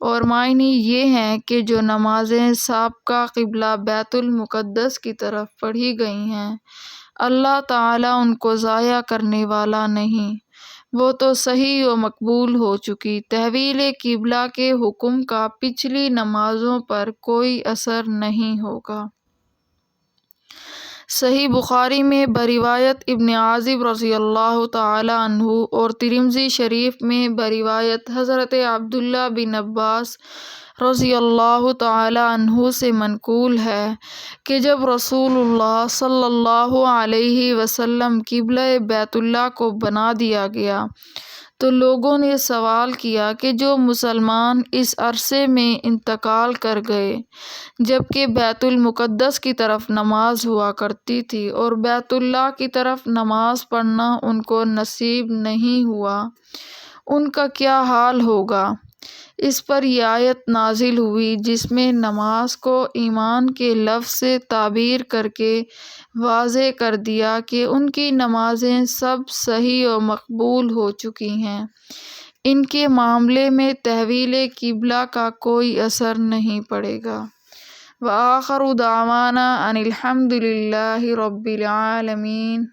اور معنی یہ ہیں کہ جو نمازیں سابقہ قبلہ بیت المقدس کی طرف پڑھی گئی ہیں اللہ تعالیٰ ان کو ضائع کرنے والا نہیں وہ تو صحیح و مقبول ہو چکی۔ تحویل قبلہ کے حکم کا پچھلی نمازوں پر کوئی اثر نہیں ہوگا۔ صحیح بخاری میں بروایت ابن عازب رضی اللہ تعالی عنہ اور ترمذی شریف میں بروایت حضرت عبداللہ بن عباس رضی اللہ تعالی عنہ سے منقول ہے کہ جب رسول اللہ صلی اللہ علیہ وسلم قبلہ بیت اللہ کو بنا دیا گیا تو لوگوں نے سوال کیا کہ جو مسلمان اس عرصے میں انتقال کر گئے جبکہ بیت المقدس کی طرف نماز ہوا کرتی تھی اور بیت اللہ کی طرف نماز پڑھنا ان کو نصیب نہیں ہوا، ان کا کیا حال ہوگا؟ اس پر یہ آیت نازل ہوئی جس میں نماز کو ایمان کے لفظ سے تعبیر کر کے واضح کر دیا کہ ان کی نمازیں سب صحیح و مقبول ہو چکی ہیں، ان کے معاملے میں تحویل قبلہ کا کوئی اثر نہیں پڑے گا۔ وآخر دعوانا ان الحمد للہ رب العالمین۔